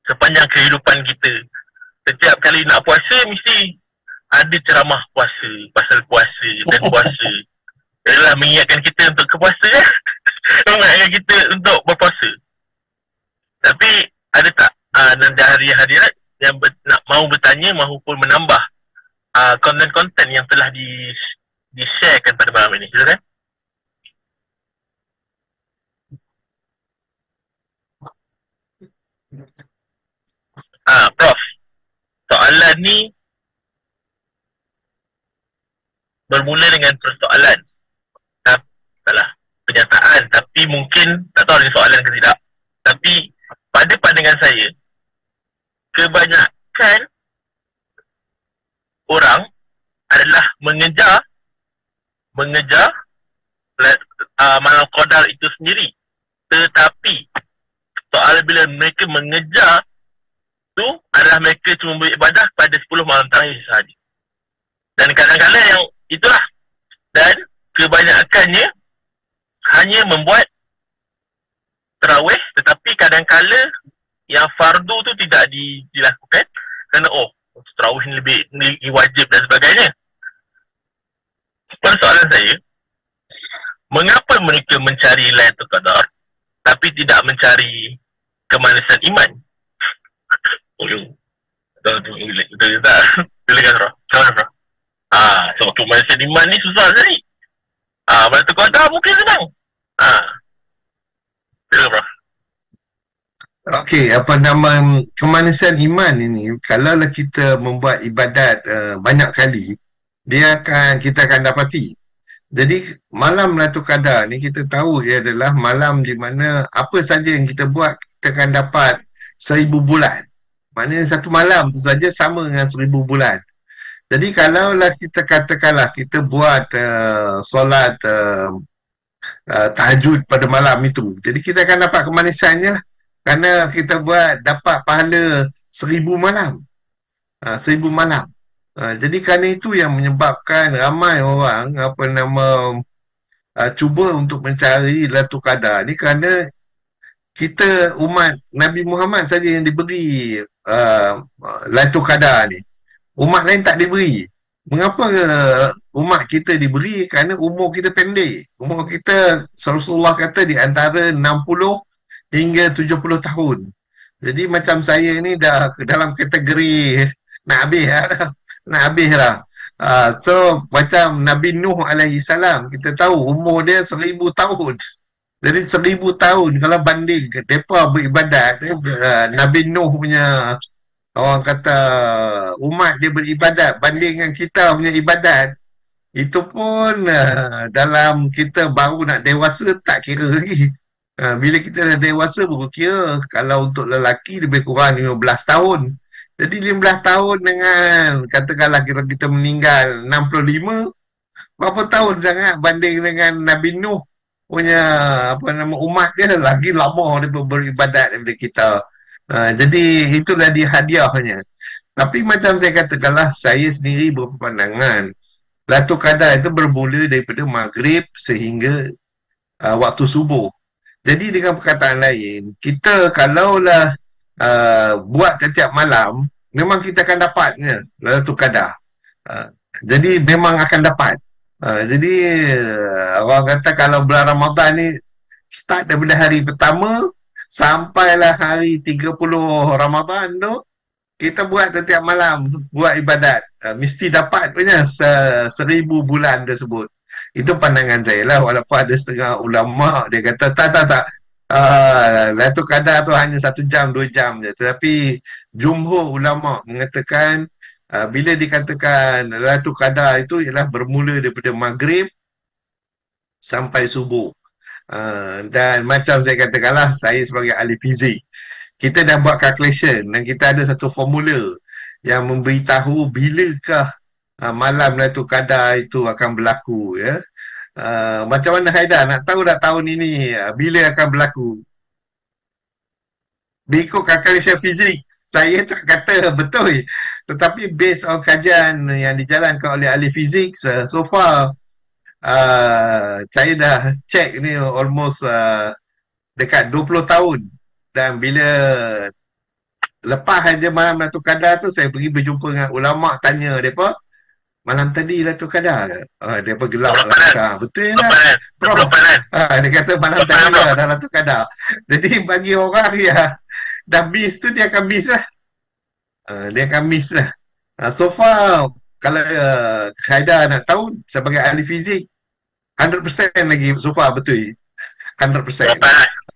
sepanjang kehidupan kita. Setiap kali nak puasa mesti ada ceramah puasa, pasal puasa dan puasa. Ialah mengingatkan kita untuk ke puasa ya. Mengingatkan kita untuk berpuasa. Tapi ada tak nanti hari hadirat yang nak mau bertanya maupun menambah konten-konten yang telah di-sharekan pada malam ini? Silakan. Prof, soalan ni bermula dengan persoalan salah pernyataan, tapi mungkin tak tahu ada soalan ke tidak. Tapi pada pandangan saya, kebanyakan orang adalah mengejar malam qadar itu sendiri. Tetapi soal bila mereka mengejar tu adalah mereka cuma beribadah pada 10 malam terakhir sahaja. Dan kadang-kadang yang itulah, dan kebanyakannya hanya membuat tarawih, tetapi kadang-kala yang fardu tu tidak dilakukan kerana tarawih ni lebih wajib dan sebagainya. Persoalan saya, mengapa mereka mencari Lailatul Qadar tapi tidak mencari kemanisan iman? Betul tak? Silakan Prof. Macam Prof? So kemanisan iman ni susah sekali. Lailatul Qadar mungkin senang. Silakan Prof. Okey, kemanisan iman ini, kalaulah kita membuat ibadat banyak kali, kita akan dapati. Jadi malam Lailatul Qadar ni kita tahu dia adalah malam di mana apa saja yang kita buat kita akan dapat 1000 bulan. Maknanya satu malam tu saja sama dengan 1000 bulan. Jadi kalaulah kita katakanlah kita buat solat tahajud pada malam itu, jadi kita akan dapat kemanisannya lah. Kerana kita dapat pahala 1000 malam. 1000 malam. Jadi kerana itu yang menyebabkan ramai orang cuba untuk mencari Lailatul Qadar ni, kerana kita umat Nabi Muhammad saja yang diberi Lailatul Qadar ni. Umat lain tak diberi. Mengapa umat kita diberi? Kerana umur kita pendek. Umur kita, Rasulullah kata, di antara 60 hingga 70 tahun. Jadi macam saya ni dah dalam kategori nak habis lah. Nak habis lah. So macam Nabi Nuh alaihi salam, kita tahu umur dia 1000 tahun. Jadi 1000 tahun kalau banding mereka beribadat, Nabi Nuh punya, orang kata, umat dia beribadat banding dengan kita punya ibadat, itu pun dalam kita baru nak dewasa tak kira lagi. Bila kita dah dewasa baru kira. Kalau untuk lelaki lebih kurang 15 tahun. Jadi 15 tahun dengan, katakanlah kita meninggal 65, berapa tahun sangat banding dengan Nabi Nuh punya umat dia, lagi lama dia beribadat daripada kita. Jadi itulah dia hadiahnya. Tapi macam saya katakanlah, saya sendiri berpandangan Lailatul Qadar itu bermula daripada maghrib sehingga waktu subuh. Jadi dengan perkataan lain, kita kalaulah buat setiap malam, memang kita akan dapatnya Lailatul Qadar. Jadi memang akan dapat. Jadi orang kata kalau bulan Ramadan ni start daripada hari pertama sampailah hari 30 Ramadan tu, kita buat setiap malam, buat ibadat, mesti dapat punya 1000 bulan tersebut. Itu pandangan saya lah, walaupun ada setengah ulama dia kata tak Lailatul Qadar tu hanya 1 jam 2 jam je. Tetapi jumhur ulama mengatakan bila dikatakan Lailatul Qadar itu ialah bermula daripada maghrib sampai subuh. Dan macam saya katakanlah, saya sebagai ahli fizik, kita dah buat calculation dan kita ada satu formula yang memberitahu bilakah malam Lailatul Qadar itu akan berlaku, ya. Macam mana Haidar nak tahu tak tahun ini bila akan berlaku? Mengikut kalkulasi fizik, saya tak kata betul. Tetapi based on kajian yang dijalankan oleh ahli fizik, so far saya dah check ni almost dekat 20 tahun. Dan bila lepas aja malam Lailatul Qadar tu, saya pergi berjumpa dengan ulama, tanya mereka, malam tadi Lailatul Qadar ke? Mereka gelap lah. Betul lah. Prof. Dia kata malam tadi lah Lailatul Qadar. Jadi bagi orang ya dah miss tu, dia akan miss lah. Dia akan miss lah. So far, kalau Haidar nak tahu, sebagai ahli fizik, 100% lagi so far betul. 100%.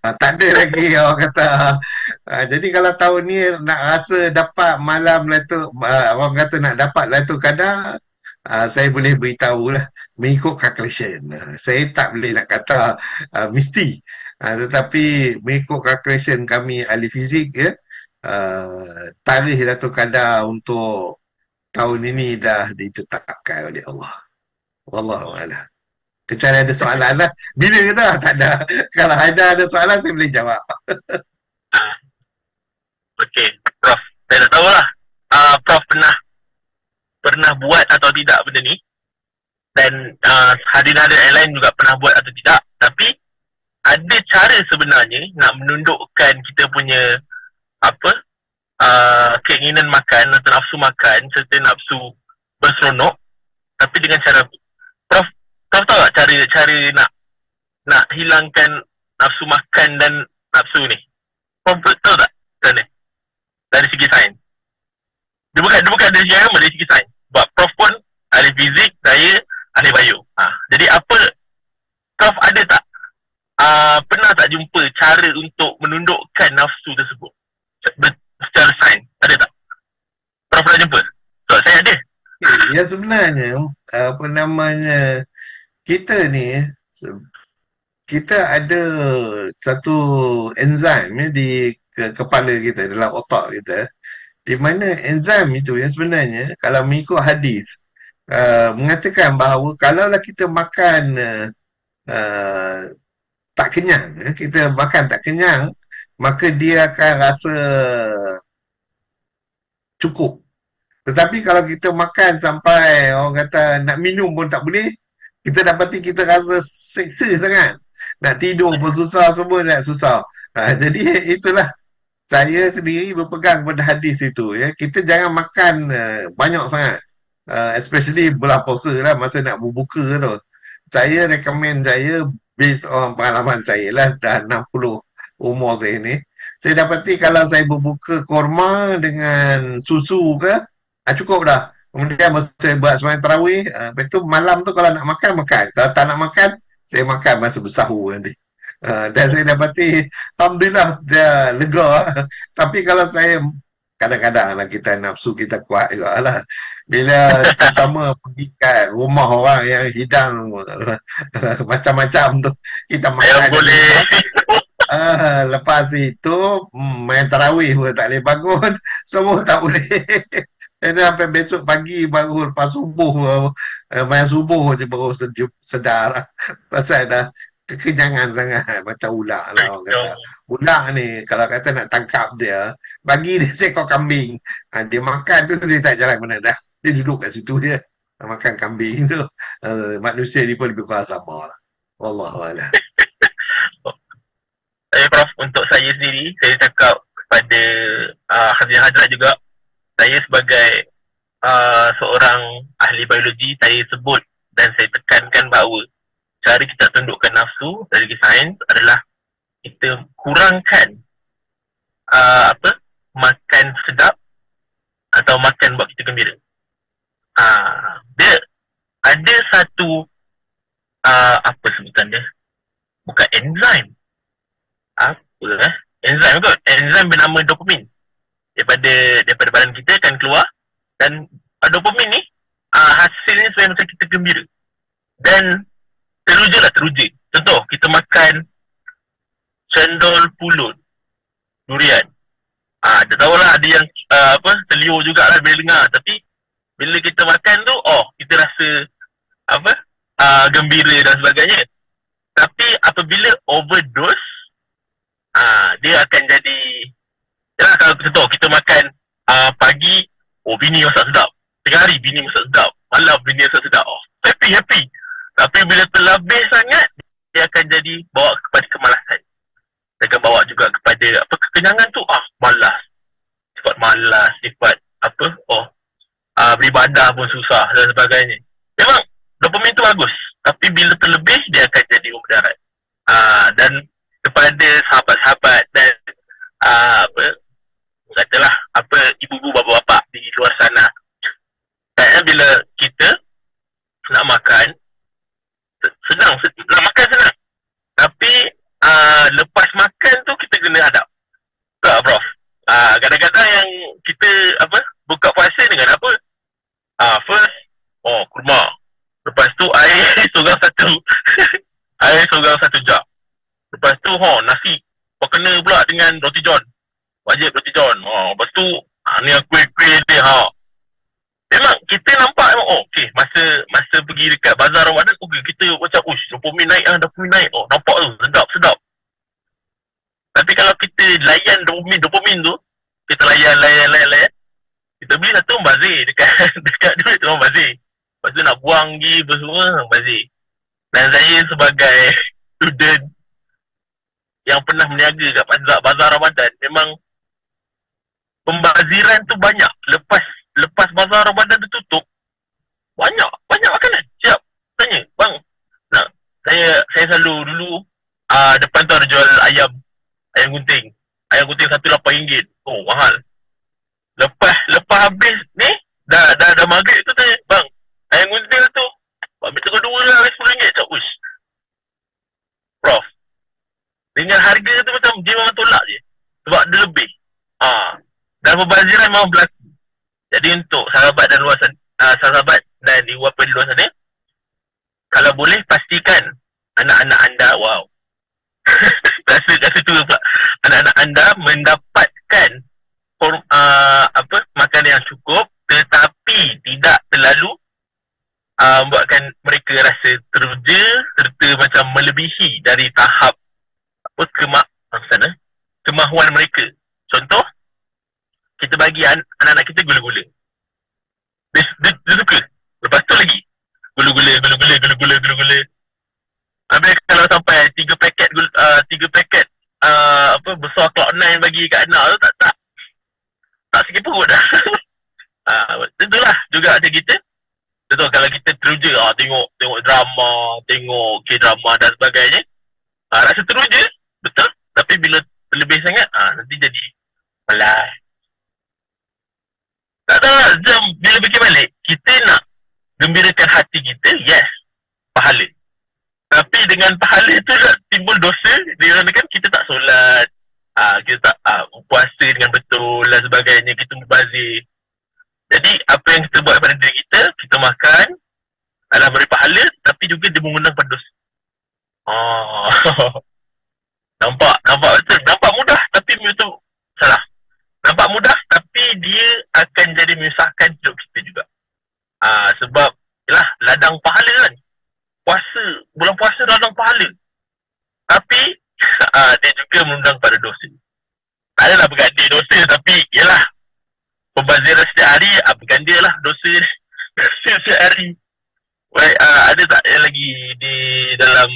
Tak ada lagi orang kata. Jadi kalau tahun ni nak rasa dapat malam Lailatul, orang kata nak dapat Lailatul Qadar, saya boleh beritahu lah mengikut calculation. Saya tak boleh nak kata mesti. Tetapi mengikut calculation kami ahli fizik ya, tarikh Lailatul Qadar untuk tahun ini dah ditetapkan oleh Allah. Wallahu a'lam. Kecuali ada soalan lah. Bila kata tak ada. Kalau ada soalan, saya boleh jawab. Okey, Prof. Saya tak tahulah. Prof pernah buat atau tidak benda ni. Dan hadirin-hadirin yang lain juga pernah buat atau tidak. Tapi ada cara sebenarnya nak menundukkan kita punya keinginan makan atau nafsu makan serta nafsu berseronok, tapi dengan cara Prof tahu tak cara nak hilangkan nafsu makan dan nafsu ni? Prof tahu tak macam ni? Dari segi sains. Dia bukan dari segi agama, dari segi sains. Sebab Prof pun ahli fizik, saya ahli bio. Jadi apa Prof ada tak pernah tak jumpa cara untuk menundukkan nafsu tersebut secara sains? Ada tak? Prof pernah jumpa? Sebab saya ada. Ya, sebenarnya apa namanya, kita ni kita ada satu enzim di kepala kita, dalam otak kita, di mana enzim itu yang sebenarnya kalau mengikut hadis mengatakan bahawa kalaulah kita makan tak kenyang, kita makan tak kenyang, maka dia akan rasa cukup. Tetapi kalau kita makan sampai orang kata nak minum pun tak boleh, kita dapati kita rasa seksa sangat. Nak tidur pun susah, semua nak susah. Jadi itulah, saya sendiri berpegang pada hadis itu. Ya. Kita jangan makan banyak sangat. Especially bulan puasa lah, masa nak berbuka tu. Saya recommend, saya based on pengalaman saya lah, dah 60 umur saya ni. Saya dapati kalau saya berbuka korma dengan susu ke, cukup dah. Kemudian masa saya buat sembahyang tarawih, lepas tu malam tu kalau nak makan, makan. Kalau tak nak makan, saya makan masa bersahur nanti. Dan saya dapati, alhamdulillah, dia lega. Tapi kalau saya, kadang-kadang lah kita nafsu kita kuat juga lah. Bila terutama pergi kat rumah orang yang hidang macam-macam tu, kita makan. Boleh. Lepas itu main tarawih pun tak boleh bangun, semua tak boleh. Dan sampai besok pagi baru lepas subuh, main subuh je baru sedar lah. Pasal dah kekenyangan sangat, macam ular lah orang kata. Ular ni kalau kata nak tangkap dia, bagi dia seekor kambing, dia makan tu dia tak jalan mana dah, dia duduk kat situ je makan kambing tu. Manusia ni pun lebih kurang sama lah. Wallahualam. Prof, untuk saya sendiri, saya cakap kepada hadirin-hadirat juga, saya sebagai seorang ahli biologi, saya sebut dan saya tekankan bahawa cara kita tundukkan nafsu dari segi sains adalah kita kurangkan makan sedap atau makan buat kita gembira. Dia ada satu apa sebutan dia? Bukan enzim. Enzim kot. Enzim bernama dopamin. Daripada badan kita akan keluar, dan dopamin ni hasilnya sebenarnya macam kita gembira dan teruja. Contoh, kita makan cendol pulut durian, tak tahulah, ada yang terliur jugalah bila dengar, tapi bila kita makan tu, kita rasa gembira dan sebagainya. Tapi apabila overdose, dia akan jadi, yalah, kalau contoh kita makan pagi, oh bini masak sedap, tengah hari bini masak sedap, malam bini masak sedap, oh happy. Tapi bila terlebih sangat, dia akan jadi bawa kepada kemalasan. Dia akan bawa juga kepada kekenyangan tu, malas, sifat malas, sifat beribadah pun susah dan sebagainya. Memang dopamin tu bagus, tapi bila terlebih dia akan jadi mudarat. Dan kepada sahabat-sahabat dan katalah ibu-ibu bapa-bapa di luar sana, bila kita nak makan senang, nak makan senang, tapi lepas makan tu kita kena hadap, tak Prof? Kadang-kadang yang kita buka puasa dengan apa? First, kurma. Lepas tu air sorang satu air sorang satu jam. Lepas tu nasi kau kena pula dengan roti john, wajib roti john. Lepas tu ni kuih-kuih dia. Memang kita nampak okey, masa pergi dekat bazar Ramadan, kita macam dopamin naik, dopamin naik. Nampak tu sedap. Tapi kalau kita layan dopamin tu, kita layan, kita beli satu bazir dekat duit tu bazir. Lepas tu nak buang lagi semua bazir. Dan saya sebagai student yang pernah berniaga kat bazar Ramadan, memang pembaziran tu banyak. Lepas bazar Ramadan tu tutup, banyak makanan. Siap tanya, bang, nak saya selalu dulu depan tu ada jual ayam gunting. Ayam gunting RM1.8. Mahal. Lepas habis ni, dah maghrib tu tanya, bang, ayam gunting tu ambil tengok dua lah, RM10. Cak, Prof, dengan harga tu macam dia memang tolak je, sebab dia lebih. Dan pembaziran memang berlaku. Jadi untuk sahabat dan sahabat dan ibu bapa di luar sana, kalau boleh pastikan anak-anak anda, rasa tu pula, anak-anak anda mendapatkan makanan yang cukup, tetapi tidak terlalu membuatkan mereka rasa teruja serta macam melebihi dari tahap kemahuan mereka. Contoh, kita bagi anak-anak kita gula-gula, dia suka. Lepas tu lagi gula-gula. Habis kalau sampai 3 paket besar Cloud9 bagi kat anak tu, tak sikit perut dah. Tentulah juga ada kita. Betul, kalau kita teruja tengok drama, tengok K-drama dan sebagainya, rasa teruja, betul. Tapi bila lebih sangat, nanti jadi malas. Tak tahu lah, bila fikir balik, kita nak gembirakan hati kita, yes, pahala. Tapi dengan pahala tu timbul dosa, dia kan kita tak solat, kita tak puasa dengan betul dan sebagainya, kita mubazir. Jadi apa yang kita buat pada diri kita, kita makan adalah beri pahala, tapi juga dia mengundang pada dosa. Nampak betul, nampak mudah tapi betul salah. Nampak mudah tapi dia akan jadi menyusahkan hidup kita juga. Sebab yalah, ladang pahala kan. Bulan puasa ladang pahala. Tapi dia juga mengundang pada dosa. Tak adalah berganda dosa, tapi yalah, pembaziran setiap hari berganda lah dosa setiap hari. Baik, ada tak yang lagi di dalam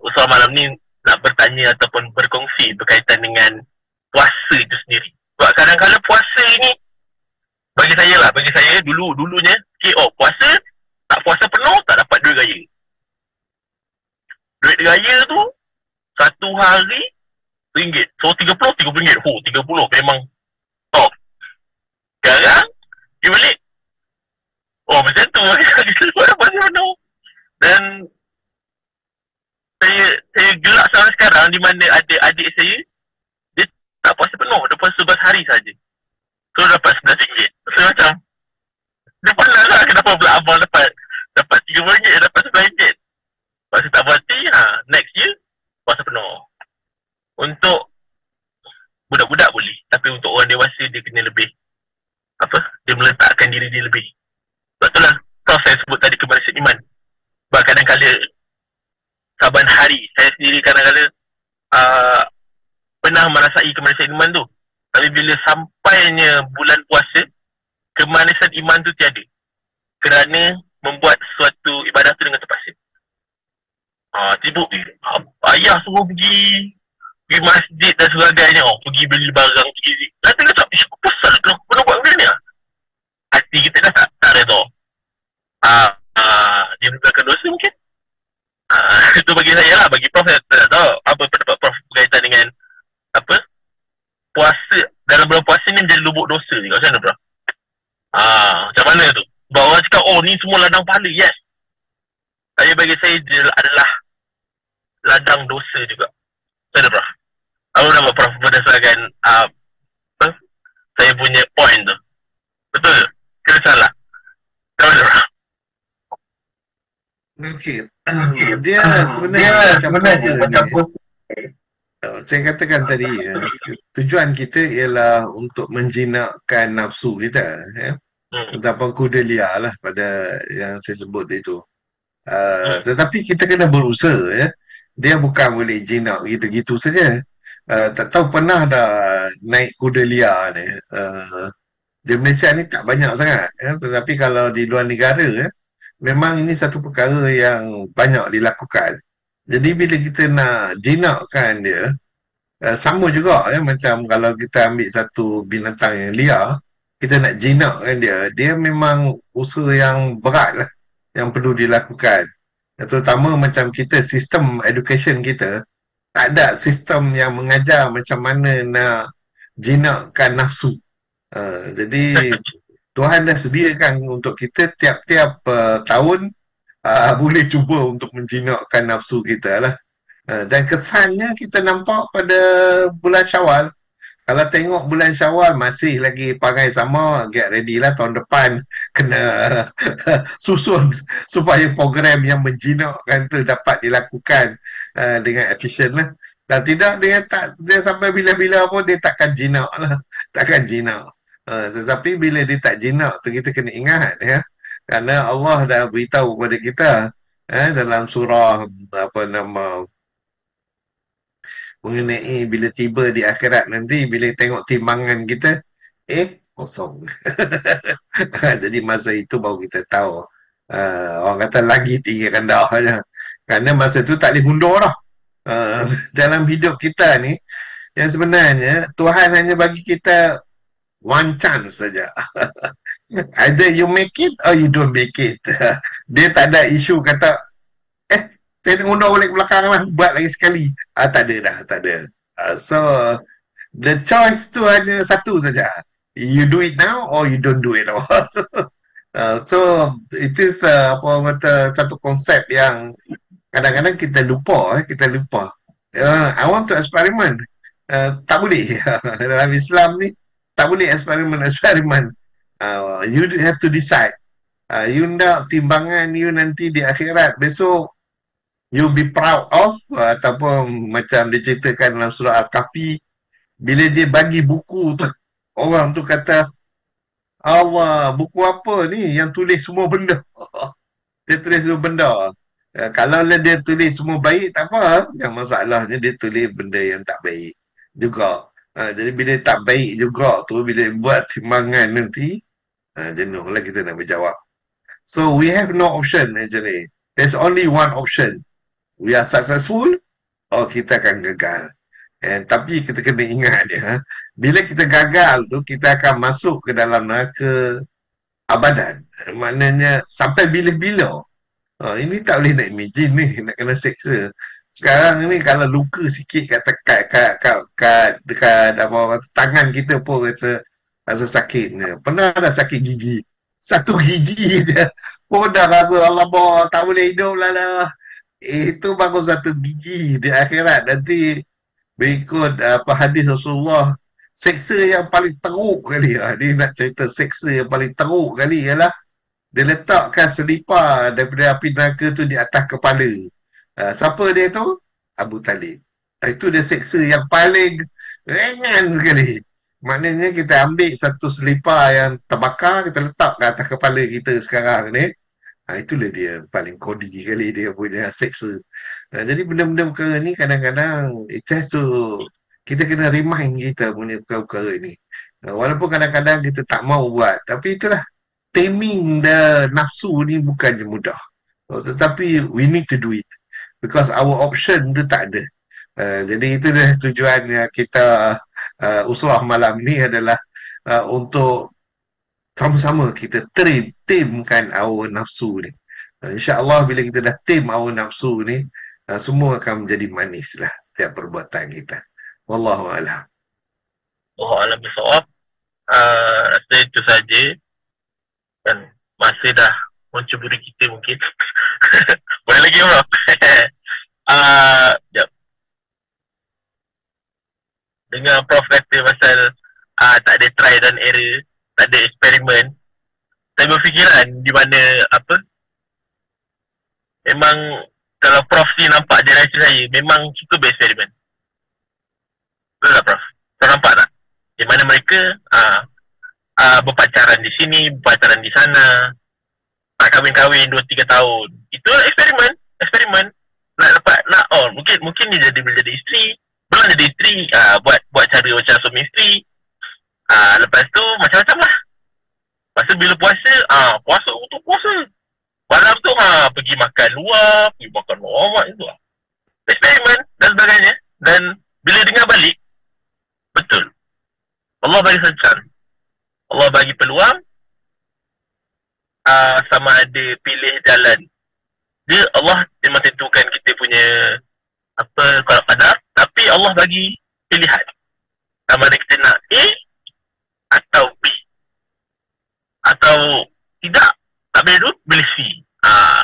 usaha malam ni nak bertanya ataupun berkongsi berkaitan dengan puasa itu sendiri? Sebab kadang-kadang puasa ini, bagi saya dulunya, puasa, tak puasa penuh, tak dapat duit raya. Duit raya tu, satu hari, RM1. So, RM30. 30 memang top. Sekarang, dia balik, macam tu. Puasa penuh. Dan saya gelak sampai sekarang di mana ada adik saya, dia tak puasa penuh, dia puasa 11 hari saja. So dapat RM11. So macam, dia pandang lah kenapa pula abang dapat RM3, dapat RM11. Lepas tak puas hati, next year puasa penuh. Untuk budak-budak boleh, tapi untuk orang dewasa dia kena lebih, dia meletakkan diri dia lebih. Sebab itulah Prof saya sebut tadi kebersihan iman. saban hari. Saya sendiri kadang-kadang uh, pernah merasai kemanisan iman tu. Tapi bila sampainya bulan puasa, kemanisan iman tu tiada. Kerana membuat suatu ibadah tu dengan terpaksa. Sibuk ayah suruh pergi masjid dan sebagainya. Pergi beli barang, pergi. Kata-kata, aku pasal kena buat benda ni. Hati kita dah tak redha. Dia meninggalkan dosa mungkin. Itu bagi saya lah. Bagi Prof, saya tak tahu apa pendapat Prof berkaitan dengan apa puasa. Dalam bulan puasa ni menjadi lubuk dosa juga. Macam mana, Prof? Macam mana tu? Bahawa orang cakap, ni semua ladang pahala. Yes. Tapi bagi saya, dia adalah ladang dosa juga. Macam mana, Prof? Aku nama Prof berdasarkan saya punya point tu. Betul? Kena salah? Macam mana, Prof? Okey. Dia sebenarnya macam puasa ni. Saya katakan tadi, tujuan kita ialah untuk menjinakkan nafsu kita, ataupun kuda liar lah pada yang saya sebut itu. Tetapi kita kena berusaha, ya. Dia bukan boleh jinak gitu-gitu saja. Tak tahu pernah dah naik kuda liar ni. Di Malaysia ni tak banyak sangat, ya. Tetapi kalau di luar negara, ya, memang ini satu perkara yang banyak dilakukan. Jadi bila kita nak jinakkan dia, sama juga, ya, macam kalau kita ambil satu binatang yang liar, kita nak jinakkan dia, dia memang usaha yang berat lah yang perlu dilakukan. Terutama macam kita, sistem education kita tak ada sistem yang mengajar macam mana nak jinakkan nafsu. Jadi Tuhan dah sediakan untuk kita tiap-tiap tahun boleh cuba untuk menjinakkan nafsu kita lah. Dan kesannya kita nampak pada bulan Syawal. Kalau tengok bulan Syawal masih lagi pakai sama, get ready lah tahun depan kena susun supaya program yang menjinakkan tu dapat dilakukan dengan efisien lah. Dan tidak, dia sampai bila-bila pun dia takkan jinak lah. Takkan jinak. Tetapi bila dia tak jinak tu, kita kena ingat, ya. Kerana Allah dah beritahu kepada kita dalam surah mengenai bila tiba di akhirat nanti, bila tengok timbangan kita, kosong. Jadi masa itu baru kita tahu, orang kata lagi tinggi rendah je. Kerana masa tu tak boleh hundur dah. Dalam hidup kita ni, yang sebenarnya Tuhan hanya bagi kita one chance saja. Either you make it or you don't make it. Dia tak ada isu kata saya nak undur balik ke belakang lah, buat lagi sekali. Tak ada dah, tak ada. So the choice tu hanya satu saja. You do it now or you don't do it. So it is satu konsep yang kadang-kadang kita lupa. I want to experiment. Tak boleh. Dalam Islam ni tak boleh eksperimen. You have to decide. You nak timbangan you nanti di akhirat besok, you be proud of, ataupun macam diceritakan dalam surah Al-Kahfi, bila dia bagi buku tu, orang tu kata, Allah, buku apa ni yang tulis semua benda? Dia tulis semua benda. Kalau dia tulis semua baik, tak apa. Yang masalahnya dia tulis benda yang tak baik juga. Jadi bila tak baik juga tu, bila buat timbangan nanti, jenuhlah kita nak berjawab. So we have no option actually. There's only one option. We are successful or kita akan gagal. Tapi kita kena ingat dia, bila kita gagal tu, kita akan masuk ke dalam neraka abadan. Maknanya sampai bila-bila. Ini tak boleh nak imagine ni, nak kena seksa. Sekarang ni kalau luka sikit kat dekat tangan kita pun kata rasa sakit. Pernah dah sakit gigi. Satu gigi je pun dah rasa alamak, tak boleh hidup lah dah. Itu baru satu gigi. Di akhirat nanti berikut hadis Rasulullah, seksa yang paling teruk kali, dia nak cerita seksa yang paling teruk kali ialah dia letakkan selipar daripada api neraka tu di atas kepala. Siapa dia tu? Abu Talib. Itu dia seksa yang paling ringan sekali. Maknanya kita ambil satu selipar yang terbakar, kita letak ke atas kepala kita sekarang ni. Itulah dia paling kodi kali dia punya seksa. Jadi benda-benda perkara ni kadang-kadang it has to, kita kena remind kita punya perkara-perkara ni. Walaupun kadang-kadang kita tak mau buat, tapi itulah, taming the nafsu ni bukannya mudah. Tetapi we need to do it because our option tu tak ada. Jadi itulah tujuan kita usrah malam ni adalah untuk sama-sama kita tamekan our nafsu ni. InsyaAllah bila kita dah tame our nafsu ni, semua akan menjadi manis lah setiap perbuatan kita. Wallahualam. Allah alam bisawab. Rasa itu saja. Dan masa dah mencuburi kita mungkin. Boleh lagi bro? Sekejap. Dengan Prof kata pasal tak ada try dan error, tak ada eksperimen, saya berfikiran di mana memang kalau Prof ni nampak generasi saya memang suka bereksperimen. Betul tak Prof? Kau nampak tak? Di mana mereka berpacaran di sini, berpacaran di sana, nak kahwin-kahwin 2-3 tahun. Itu eksperimen. Mungkin dia jadi isteri, belum jadi isteri, buat cara macam suami isteri. Lepas tu macam-macam lah. Lepas tu bila puasa, puasa untuk puasa. Malam tu pergi makan luar, pergi makan luar itu lah. Eksperimen dan sebagainya. Dan bila dengar balik, betul. Allah bagi sancan. Allah bagi peluang, sama ada pilih jalan. Dia Allah memang tentukan kita punya kalau qadar, tapi Allah bagi pilihan. Sama ada kita nak A atau B. Atau tidak, tak boleh dulu, boleh C.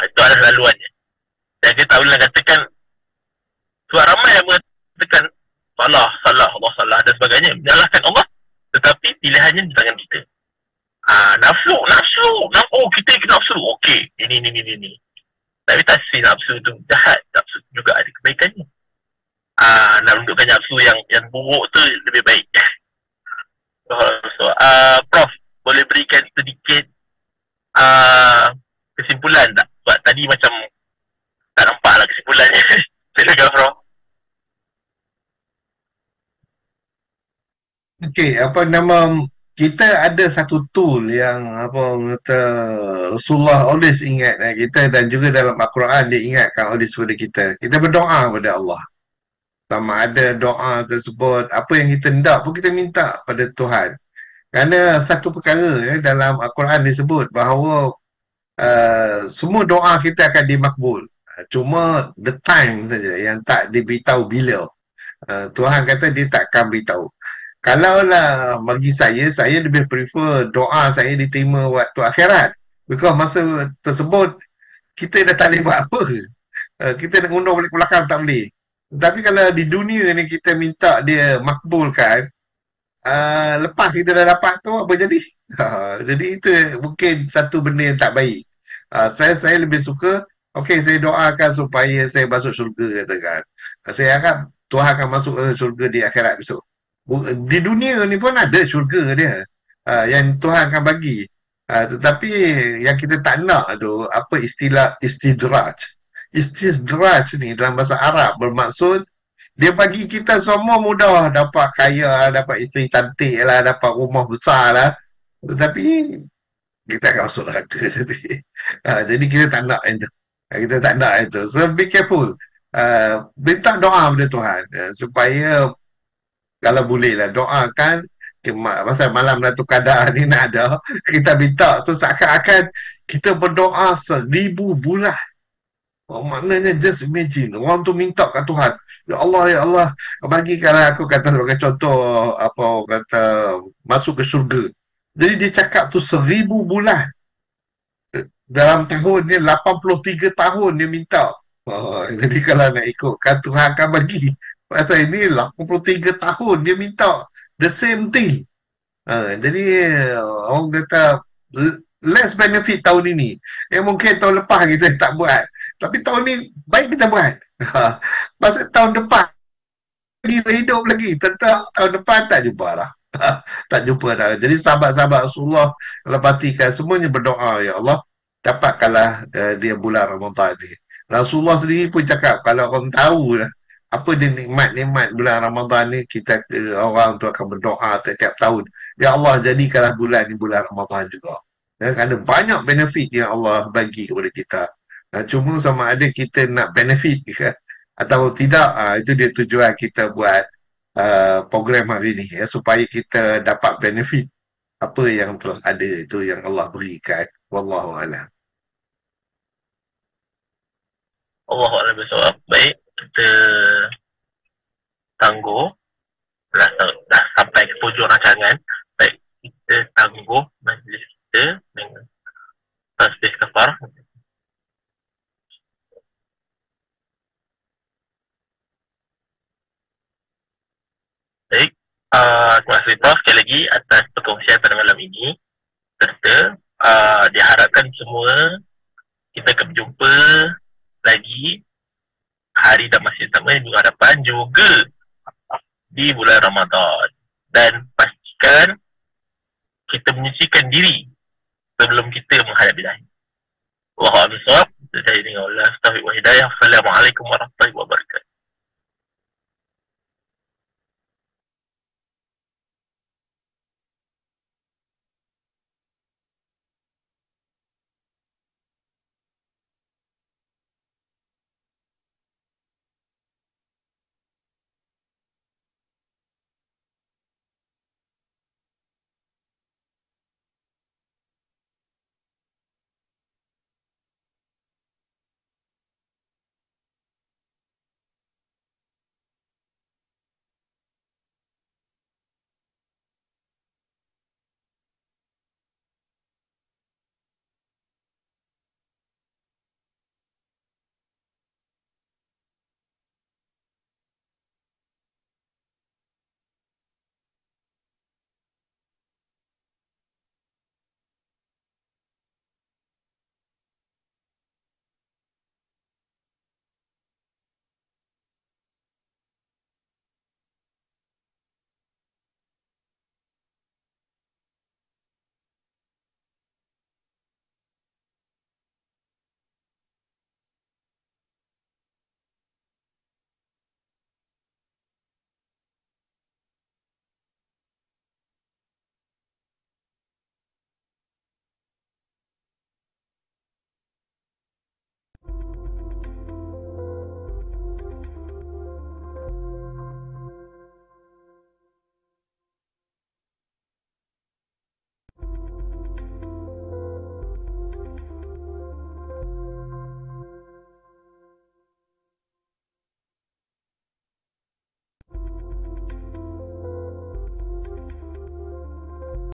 Itu adalah laluannya. Dan kita tak boleh katakan, sebab ramai yang mengatakan salah, Allah salah dan sebagainya, menyalahkan Allah, tetapi pilihannya di tangan kita. Nafsu, oh kita nafsu, okey, ini. Tapi tak si nafsu tu jahat, nafsu juga ada kebaikannya. Nak menunjukkan nafsu yang buruk tu lebih baik. Prof, boleh berikan sedikit kesimpulan tak? Sebab tadi macam tak nampak lah kesimpulannya. Silakan Prof. Okey, kita ada satu tool yang kata Rasulullah always ingat kita, dan juga dalam Al-Quran dia ingatkan always kepada kita. Kita berdoa kepada Allah. Sama ada doa tersebut, apa yang kita hendak pun kita minta pada Tuhan. Kerana satu perkara dalam Al-Quran disebut bahawa semua doa kita akan dimakbul. Cuma the time saja yang tak diberitahu bila. Tuhan kata dia takkan beritahu. Kalaulah bagi saya lebih prefer doa saya diterima waktu akhirat. Because masa tersebut, kita dah tak boleh buat apa. Kita nak undur balik ke belakang tak boleh. Tapi kalau di dunia ni kita minta dia makbulkan, lepas kita dah dapat tu, apa jadi? Jadi itu mungkin satu benda yang tak baik. Saya lebih suka, okey, saya doakan supaya saya masuk syurga, katakan. Saya harap Tuhan akan masuk ke syurga di akhirat besok. Di dunia ni pun ada syurga dia, yang Tuhan akan bagi. Tetapi yang kita tak nak tu, apa istilah istidraj. Istidraj ni dalam bahasa Arab bermaksud dia bagi kita semua mudah, dapat kaya, dapat isteri cantik lah, dapat rumah besar lah, tetapi kita akan masuk neraka nanti. Jadi kita tak nak itu. Kita tak nak itu. So be careful. Minta doa kepada Tuhan supaya kalau boleh lah doakan pasal malam Lailatul Qadar ni nak ada, kita minta tu seakan-akan kita berdoa 1000 bulan. Maknanya just imagine orang tu minta kat Tuhan, ya Allah bagikanlah aku, kata sebagai contoh masuk ke syurga. Jadi dia cakap tu 1000 bulan. Dalam tahun ni 83 tahun dia minta. Jadi kalau nak ikutkan Tuhan akan bagi. Pasal ini 83 tahun dia minta the same thing. Jadi orang kata less benefit tahun ini. Mungkin tahun lepas kita tak buat. Tapi tahun ni baik kita buat. Pasal tahun depan lagi hidup lagi. Tentu tahun depan tak jumpa dah. Tak jumpa dah. Jadi sahabat-sahabat Rasulullah, kalau perhatikan semuanya berdoa, ya Allah, dapatkanlah dia bulan Ramadan ni. Rasulullah sendiri pun cakap, kalau orang tahu lah apa dia nikmat-nikmat bulan Ramadan ni, kita orang tu akan berdoa setiap tahun, ya Allah jadikanlah bulan ni bulan Ramadan juga. Kerana banyak benefit yang Allah bagi kepada kita. Cuma sama ada kita nak benefit ke atau tidak, itu dia tujuan kita buat program hari ni, ya, supaya kita dapat benefit apa yang telah ada itu yang Allah berikan. Wallahu a'lam. Allah Alam bersawab. Baik, kita tangguh. Dah sampai ke hujung rancangan. Baik, kita tangguh majlis kita dengan tasbih kafar. Baik, terima kasih Prof sekali lagi atas perkongsian pada malam ini. Serta diharapkan semua kita akan berjumpa lagi hari dan masa yang sama minggu hadapan juga di bulan Ramadan. Dan pastikan kita menyucikan diri sebelum kita menghadapi lahir. Wallahualam. Saya dengan Allah. Taufiq wa hidayah. Assalamualaikum warahmatullahi wabarakatuh.